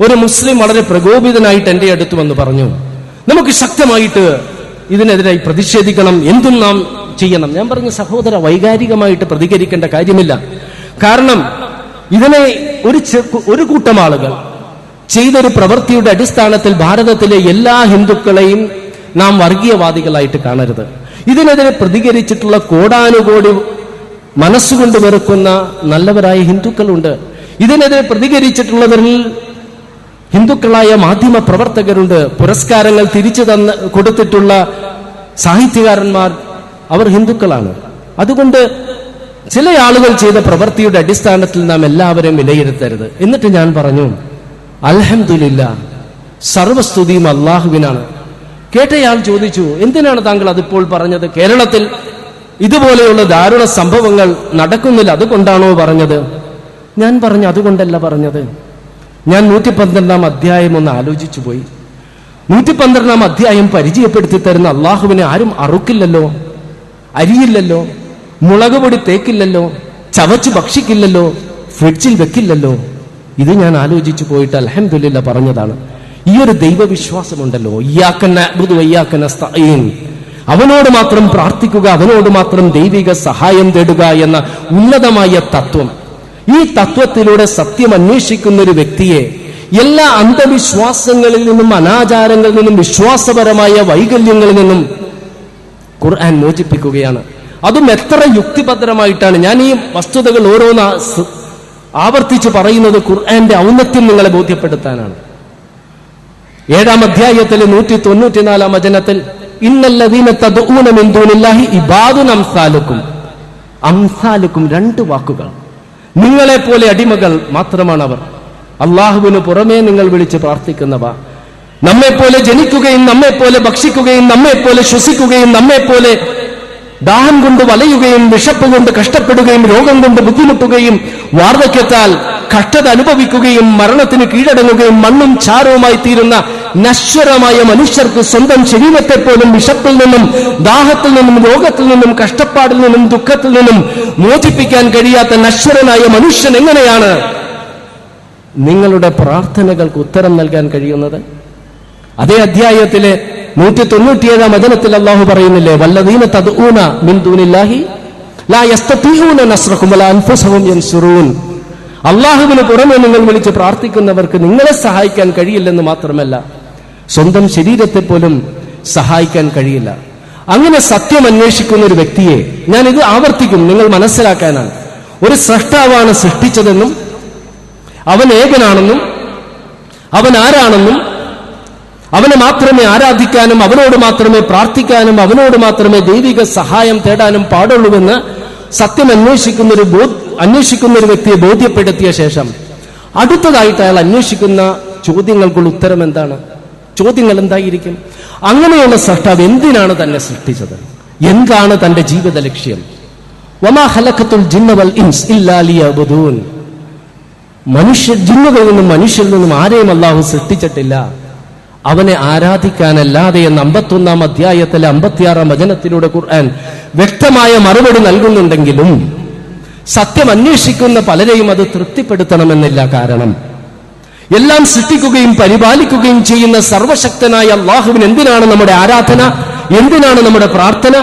ഒരു മുസ്ലിം വളരെ പ്രകോപിതനായിട്ട് എന്റെ അടുത്ത് വന്ന് പറഞ്ഞു, നമുക്ക് ശക്തമായിട്ട് ഇതിനെതിരായി പ്രതിഷേധിക്കണം, എന്തും നാം ചെയ്യണം. ഞാൻ പറഞ്ഞു, സഹോദര, വൈകാരികമായിട്ട് പ്രതികരിക്കേണ്ട കാര്യമില്ല. കാരണം ഇതിനെ ഒരു കൂട്ടം ആളുകൾ ചെയ്തൊരു പ്രവൃത്തിയുടെ അടിസ്ഥാനത്തിൽ ഭാരതത്തിലെ എല്ലാ ഹിന്ദുക്കളെയും നാം വർഗീയവാദികളായിട്ട് കാണരുത്. ഇതിനെതിരെ പ്രതികരിച്ചിട്ടുള്ള കോടാനുകോടി മനസ്സുകൊണ്ട് വെറുക്കുന്ന നല്ലവരായ ഹിന്ദുക്കളുണ്ട്. ഇതിനെതിരെ പ്രതികരിച്ചിട്ടുള്ളവരിൽ ഹിന്ദുക്കളായ മാധ്യമ പ്രവർത്തകരുണ്ട്. പുരസ്കാരങ്ങൾ തിരിച്ചു കൊടുത്തിട്ടുള്ള സാഹിത്യകാരന്മാർ, അവർ ഹിന്ദുക്കളാണ്. അതുകൊണ്ട് ചില ആളുകൾ ചെയ്ത പ്രവൃത്തിയുടെ അടിസ്ഥാനത്തിൽ നാം എല്ലാവരെയും വിലയിരുത്തരുത്. എന്നിട്ട് ഞാൻ പറഞ്ഞു, അൽഹംദുലില്ലാ, സർവസ്തുതിയും അള്ളാഹുവിനാണ്. കേട്ടയാൾ ചോദിച്ചു, എന്തിനാണ് താങ്കൾ അതിപ്പോൾ പറഞ്ഞത്? കേരളത്തിൽ ഇതുപോലെയുള്ള ദാരുണ സംഭവങ്ങൾ നടക്കുന്നില്ല, അതുകൊണ്ടാണോ പറഞ്ഞത്? ഞാൻ പറഞ്ഞു, അതുകൊണ്ടല്ല പറഞ്ഞത്. ഞാൻ 112 അധ്യായം ഒന്ന് ആലോചിച്ചു പോയി. 112 അധ്യായം പരിചയപ്പെടുത്തി തരുന്ന അള്ളാഹുവിനെ ആരും അറുക്കില്ലല്ലോ, അരിയില്ലല്ലോ, മുളക് പൊടി തേക്കില്ലല്ലോ, ചവച്ച് ഭക്ഷിക്കില്ലല്ലോ, ഫ്രിഡ്ജിൽ വെക്കില്ലല്ലോ. ഇത് ഞാൻ ആലോചിച്ചു പോയിട്ട് അൽഹംദുലില്ലാ പറഞ്ഞതാണ്. ഈ ഒരു ദൈവവിശ്വാസമുണ്ടല്ലോ, ഇയ്യാക നഅ്ബുദു വഇയ്യാക നസ്തഈൻ, അവനോട് മാത്രം പ്രാർത്ഥിക്കുക, അവനോട് മാത്രം ദൈവിക സഹായം തേടുക എന്ന ഉന്നതമായ തത്വം. ഈ തത്വത്തിലൂടെ സത്യം അന്വേഷിക്കുന്ന ഒരു വ്യക്തിയെ എല്ലാ അന്ധവിശ്വാസങ്ങളിൽ നിന്നും, അനാചാരങ്ങളിൽ നിന്നും, വിശ്വാസപരമായ വൈകല്യങ്ങളിൽ നിന്നും ഖുർആൻ മോചിപ്പിക്കുകയാണ്. അതും എത്ര യുക്തിഭദ്രമായിട്ടാണ്. ഞാൻ ഈ വസ്തുതകൾ ഓരോന്ന് ആവർത്തിച്ച് പറയുന്നത് ഖുർആന്റെ ഔന്നത്യം നിങ്ങളെ ബോധ്യപ്പെടുത്താനാണ്. 7-ാം അധ്യായത്തിലെ 194-ാം വചനത്തിൽ ഇന്നല്ലദീന തദ്ഊന മിൻ ദൂനില്ലാഹി ഇബാദുൻ അംസാലുക്കും, അംസാലുക്കും 2 വാക്കുകൾ. നിങ്ങളെപ്പോലെ അടിമകൾ മാത്രമാണ് അവർ, അള്ളാഹുവിന് പുറമേ നിങ്ങൾ വിളിച്ച് പ്രാർത്ഥിക്കുന്നവ. നമ്മെപ്പോലെ ജനിക്കുകയും നമ്മെപ്പോലെ ഭക്ഷിക്കുകയും നമ്മെപ്പോലെ ശ്വസിക്കുകയും നമ്മെപ്പോലെ ദാഹം കൊണ്ട് വലയുകയും വിശപ്പ് കൊണ്ട് കഷ്ടപ്പെടുകയും രോഗം കൊണ്ട് ബുദ്ധിമുട്ടുകയും വാർദ്ധക്യത്താൽ കഷ്ടത അനുഭവിക്കുകയും മരണത്തിന് കീഴടങ്ങുകയും മണ്ണും ചാരവുമായി തീരുന്ന നശ്വരമായ മനുഷ്യർക്ക് സ്വന്തം ശരീരത്തെ പോലും വിശപ്പിൽ നിന്നും ദാഹത്തിൽ നിന്നും രോഗത്തിൽ നിന്നും കഷ്ടപ്പാടിൽ നിന്നും ദുഃഖത്തിൽ നിന്നും മോചിപ്പിക്കാൻ കഴിയാത്ത നശ്വരനായ മനുഷ്യൻ എങ്ങനെയാണ് നിങ്ങളുടെ പ്രാർത്ഥനകൾക്ക് ഉത്തരം നൽകാൻ കഴിയുന്നത്? അതേ അധ്യായത്തിലെ 197-ാം വചനത്തിൽ അല്ലാഹു പറയുന്നില്ലേ, വല്ലദീന തദ്ഊന മിൻ ദൂനില്ലാഹി ലാ യസ്തതീഊന നസ്റഹും വലാ അൻഫുസഹും യൻസുറൂൻ. അല്ലാഹുവിന് പുറമെ നിങ്ങൾ വിളിച്ച് പ്രാർത്ഥിക്കുന്നവർക്ക് നിങ്ങളെ സഹായിക്കാൻ കഴിയില്ലെന്ന് മാത്രമല്ല, സ്വന്തം ശരീരത്തെ പോലും സഹായിക്കാൻ കഴിയില്ല. അങ്ങനെ സത്യം അന്വേഷിക്കുന്ന ഒരു വ്യക്തിയെ, ഞാൻ ഇത് ആവർത്തിക്കും, നിങ്ങൾ മനസ്സിലാക്കാനാണ്. ഒരു സ്രഷ്ടാവാണ് സൃഷ്ടിച്ചതെന്നും അവൻ ഏകനാണെന്നും അവൻ ആരാണെന്നും അവനെ മാത്രമേ ആരാധിക്കാനും അവനോട് മാത്രമേ പ്രാർത്ഥിക്കാനും അവനോട് മാത്രമേ ദൈവിക സഹായം തേടാനും പാടുള്ളൂവെന്ന് സത്യം അന്വേഷിക്കുന്ന ഒരു വ്യക്തിയെ ബോധ്യപ്പെടുത്തിയ ശേഷം അടുത്തതായിട്ട് അയാൾ അന്വേഷിക്കുന്ന ചോദ്യങ്ങൾക്കുള്ള ഉത്തരം എന്താണ്? ചോദ്യങ്ങൾ എന്തായിരിക്കും? അങ്ങനെയുള്ള സൃഷ്ടാവ് എന്തിനാണ് തന്നെ സൃഷ്ടിച്ചത്? എന്താണ് തന്റെ ജീവിത ലക്ഷ്യം? വമാ ഖലഖതുൽ ജിന്ന വൽ ഇൻസ് ഇല്ലാ ലിയഅ്ബുദൂൻ. ജിന്നുകളിൽ നിന്നും മനുഷ്യരിൽ നിന്നും ആരെയും അല്ലാഹു സൃഷ്ടിച്ചിട്ടില്ല അവനെ ആരാധിക്കാനല്ലാതെ എന്ന് 51-ാം അധ്യായത്തിലെ 56-ാം വചനത്തിലൂടെ ഖുർആൻ വ്യക്തമായ മറുപടി നൽകുന്നുണ്ടെങ്കിലും സത്യം അന്വേഷിക്കുന്ന പലരെയും അത് തൃപ്തിപ്പെടുത്തണമെന്നില്ല. കാരണം എല്ലാം സൃഷ്ടിക്കുകയും പരിപാലിക്കുകയും ചെയ്യുന്ന സർവശക്തനായ അല്ലാഹുവിന് എന്തിനാണ് നമ്മുടെ ആരാധന? എന്തിനാണ് നമ്മുടെ പ്രാർത്ഥന?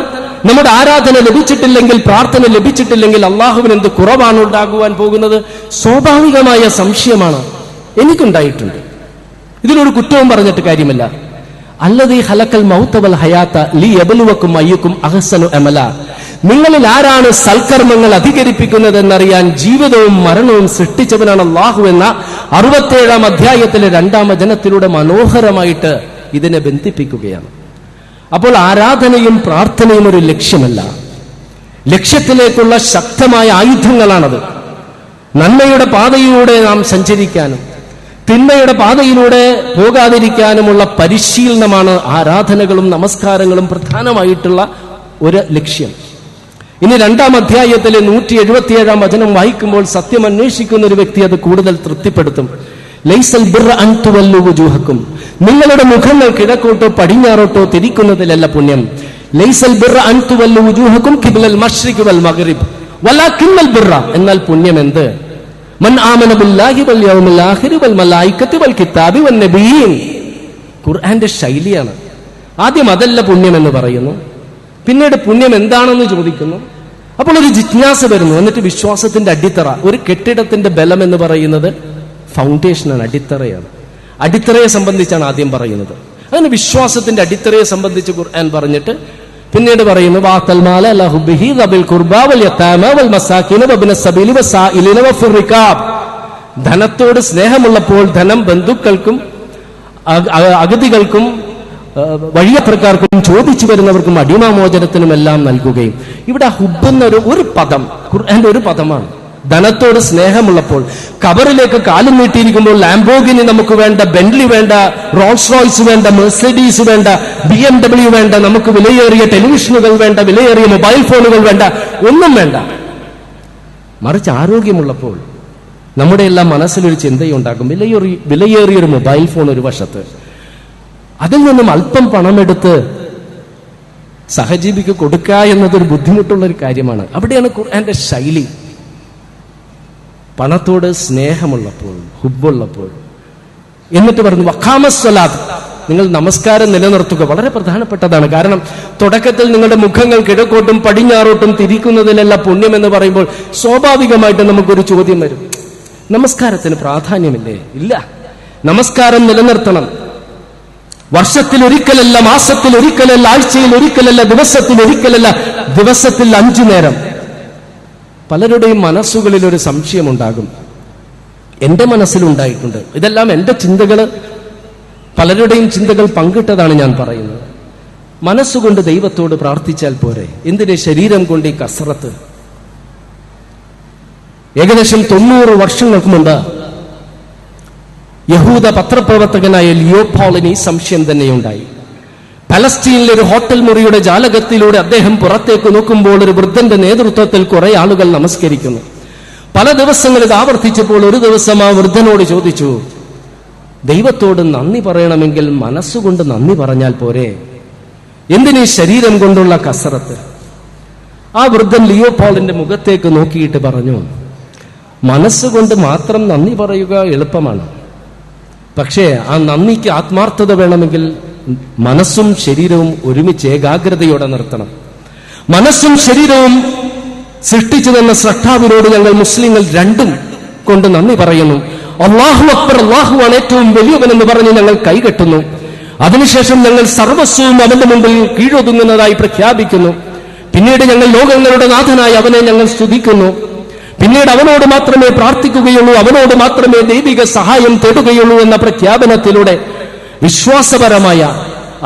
നമ്മുടെ ആരാധന ലഭിച്ചിട്ടില്ലെങ്കിൽ, പ്രാർത്ഥന ലഭിച്ചിട്ടില്ലെങ്കിൽ അല്ലാഹുവിന് എന്ത് കുറവാണ് ഉണ്ടാകുവാൻ പോകുന്നത്? സ്വാഭാവികമായ സംശയമാണ് എനിക്കുണ്ടായിട്ടുണ്ട്. ഇതിലൊരു കുറ്റവും പറഞ്ഞിട്ട് കാര്യമില്ല. അല്ലദീ ഖലഖൽ മൗത വൽ ഹയാത ലിയബ്ലുവക്കും അയ്യുക്കും അഹ്സനു അമല. നിങ്ങളിൽ ആരാണ് സൽക്കർമ്മങ്ങൾ അധികരിപ്പിക്കുന്നതെന്നറിയാൻ ജീവിതവും മരണവും സൃഷ്ടിച്ചവനാണ് അല്ലാഹു എന്ന 67-ാം അധ്യായത്തിലെ 2-ാം വചനത്തിലൂടെ മനോഹരമായിട്ട് ഇതിനെ ബന്ധിപ്പിക്കുകയാണ്. അപ്പോൾ ആരാധനയും പ്രാർത്ഥനയും ഒരു ലക്ഷ്യമല്ല, ലക്ഷ്യത്തിലേക്കുള്ള ശക്തമായ ആയുധങ്ങളാണത്. നന്മയുടെ പാതയിലൂടെ നാം സഞ്ചരിക്കാനും തിന്മയുടെ പാതയിലൂടെ പോകാതിരിക്കാനുമുള്ള പരിശീലനമാണ് ആരാധനകളും നമസ്കാരങ്ങളും പ്രധാനമായിട്ടുള്ള ഒരു ലക്ഷ്യം. ഇനി 2-ാം അധ്യായത്തിലെ 177-ാം വചനം വായിക്കുമ്പോൾ സത്യം അന്വേഷിക്കുന്ന ഒരു വ്യക്തി അത് കൂടുതൽ തൃപ്തിപ്പെടുത്തും. ലൈസൽ ബിർറ അൻ തുവല്ലു വുജൂഹക്കും, നിങ്ങളുടെ മുഖങ്ങൾ കിഴക്കോട്ടോ പടിഞ്ഞാറോട്ടോ തിരിക്കുന്നതിലല്ല പുണ്യം. ലൈസൽ ബിർറ അൻ തുവല്ലു വുജൂഹകും ഖിബ്ലൽ മശ്രിഖി വൽ മഗ്രിബ് വലാകിന്നൽ ബിർറ, എന്നാൽ പുണ്യം എന്ത്? മൻ ആമന ബില്ലാഹി വൽ യൗമിൽ ആഖിരി വൽ മലായികത്തി വൽ കിതാബി വൻ നബിയീൻ. ഖുർആന്റെ ശൈലിയാണ്. ആദ്യം അതല്ല പുണ്യം എന്ന് പറയുന്നു, പിന്നീട് പുണ്യം എന്താണെന്ന് ചോദിക്കുന്നു. അപ്പോൾ ഒരു ജിജ്ഞാസ വരുന്നു. എന്നിട്ട് വിശ്വാസത്തിന്റെ അടിത്തറ, ഒരു കെട്ടിടത്തിന്റെ ബലം എന്ന് പറയുന്നത് ഫൗണ്ടേഷനാണ്, അടിത്തറയാണ്. അടിത്തറയെ സംബന്ധിച്ചാണ് ആദ്യം പറയുന്നത്. അങ്ങനെ വിശ്വാസത്തിന്റെ അടിത്തറയെ സംബന്ധിച്ച് ഖുർആൻ പറഞ്ഞിട്ട് പിന്നീട് പറയുന്നു വാത്തൽ മാല ലഹു ബിഹി ദബിൽ ഖുർബാ വൽ യതാമ വൽ മസാകിന വബ്നസ് സബീലി വസായിലിന വഫിർ റികാബ്. ധനത്തോട് സ്നേഹമുള്ളപ്പോൾ ധനം ബന്ധുക്കൾക്കും അഗതികൾക്കും വഴിയത്രക്കാർക്കും ചോദിച്ചു വരുന്നവർക്കും അടിമാമോചനത്തിനുമെല്ലാം നൽകുകയും. ഇവിടെ ഹുബ് എന്നൊരു ഒരു പദം ഖുർആന്റെ ഒരു പദമാണ്. ധനത്തോട് സ്നേഹമുള്ളപ്പോൾ, കബറിലേക്ക് കാലും നീട്ടിയിരിക്കുമ്പോൾ ലാംബോഗിനി നമുക്ക് വേണ്ട, ബെന്റ്ലി വേണ്ട, റോൾസ് റോയ്സ് വേണ്ട, മെഴ്സഡീസ് വേണ്ട, BMW വേണ്ട, നമുക്ക് വിലയേറിയ ടെലിവിഷനുകൾ വേണ്ട, വിലയേറിയ മൊബൈൽ ഫോണുകൾ വേണ്ട, ഒന്നും വേണ്ട. മറിച്ച് ആരോഗ്യമുള്ളപ്പോൾ നമ്മുടെ എല്ലാം മനസ്സിലൊരു ചിന്തയുണ്ടാകും. വിലയേറിയൊരു മൊബൈൽ ഫോൺ ഒരു വശത്ത്, അതിൽ നിന്നും അല്പം പണമെടുത്ത് സഹജീവിക്ക് കൊടുക്കുക എന്നതൊരു ബുദ്ധിമുട്ടുള്ളൊരു കാര്യമാണ്. അവിടെയാണ് ഖുർആന്റെ ശൈലി. പണത്തോട് സ്നേഹമുള്ളപ്പോൾ, ഹുബ്ബുള്ളപ്പോൾ. എന്നിട്ട് പറഞ്ഞു വഖാമസ്സലാത്ത്, നിങ്ങൾ നമസ്കാരം നിലനിർത്തുക. വളരെ പ്രധാനപ്പെട്ടതാണ്. കാരണം തുടക്കത്തിൽ നിങ്ങളുടെ മുഖങ്ങൾ കിഴക്കോട്ടും പടിഞ്ഞാറോട്ടും തിരിക്കുന്നതിലല്ല പുണ്യം എന്ന് പറയുമ്പോൾ സ്വാഭാവികമായിട്ട് നമുക്കൊരു ചോദ്യം വരും, നമസ്കാരത്തിന് പ്രാധാന്യമില്ലേ? ഇല്ല. നമസ്കാരം നിലനിർത്തണം. വർഷത്തിൽ ഒരിക്കലല്ല, മാസത്തിൽ ഒരിക്കലല്ല, ആഴ്ചയിൽ ഒരിക്കലല്ല, ദിവസത്തിൽ ഒരിക്കലല്ല, ദിവസത്തിൽ 5 നേരം. പലരുടെയും മനസ്സുകളിൽ ഒരു സംശയമുണ്ടാകും. എന്റെ മനസ്സിലുണ്ടായിട്ടുണ്ട്. ഇതെല്ലാം എന്റെ ചിന്തകള്, പലരുടെയും ചിന്തകൾ പങ്കിട്ടതാണ് ഞാൻ പറയുന്നത്. മനസ്സുകൊണ്ട് ദൈവത്തോട് പ്രാർത്ഥിച്ചാൽ പോരെ? എന്തിന് ശരീരം കൊണ്ട് ഈ കസറത്ത്? ഏകദേശം 90 വർഷങ്ങൾക്ക് മുമ്പ് യഹൂദ പത്രപ്രവർത്തകനായ ലിയോപോളിന് ഈ സംശയം തന്നെയുണ്ടായി. പലസ്തീനിലെ ഒരു ഹോട്ടൽ മുറിയുടെ ജാലകത്തിലൂടെ അദ്ദേഹം പുറത്തേക്ക് നോക്കുമ്പോൾ ഒരു വൃദ്ധന്റെ നേതൃത്വത്തിൽ കുറെ ആളുകൾ നമസ്കരിക്കുന്നു. പല ദിവസങ്ങൾ ഇത് ആവർത്തിച്ചപ്പോൾ ഒരു ദിവസം ആ വൃദ്ധനോട് ചോദിച്ചു, ദൈവത്തോട് നന്ദി പറയണമെങ്കിൽ മനസ്സുകൊണ്ട് നന്ദി പറഞ്ഞാൽ പോരെ? എന്തിനീ ശരീരം കൊണ്ടുള്ള കസറത്ത്? ആ വൃദ്ധൻ ലിയോപോളിന്റെ മുഖത്തേക്ക് നോക്കിയിട്ട് പറഞ്ഞു, മനസ്സുകൊണ്ട് മാത്രം നന്ദി പറയുക എളുപ്പമാണ്. പക്ഷേ ആ നന്ദിക്ക് ആത്മാർത്ഥത വേണമെങ്കിൽ മനസ്സും ശരീരവും ഒരുമിച്ച് ഏകാഗ്രതയോടെ നിർത്തണം. മനസ്സും ശരീരവും സൃഷ്ടിച്ചു തന്ന സ്രഷ്ടാവിനോട് ഞങ്ങൾ മുസ്ലിങ്ങൾ രണ്ടും കൊണ്ട് നന്ദി പറയുന്നു. അല്ലാഹു അക്ബർ, അല്ലാഹുവാണ് ഏറ്റവും വലിയവനെന്ന് പറഞ്ഞ് ഞങ്ങൾ കൈകെട്ടുന്നു. അതിനുശേഷം ഞങ്ങൾ സർവസ്വവും അവന്റെ മുമ്പിൽ കീഴൊതുങ്ങുന്നതായി പ്രഖ്യാപിക്കുന്നു. പിന്നീട് ഞങ്ങൾ ലോകങ്ങളുടെ നാഥനായ അവനെ ഞങ്ങൾ സ്തുതിക്കുന്നു. പിന്നീട് അവനോട് മാത്രമേ പ്രാർത്ഥിക്കുകയുള്ളൂ, അവനോട് മാത്രമേ ദൈവിക സഹായം തേടുകയുള്ളൂ എന്ന പ്രഖ്യാപനത്തിലൂടെ വിശ്വാസപരമായ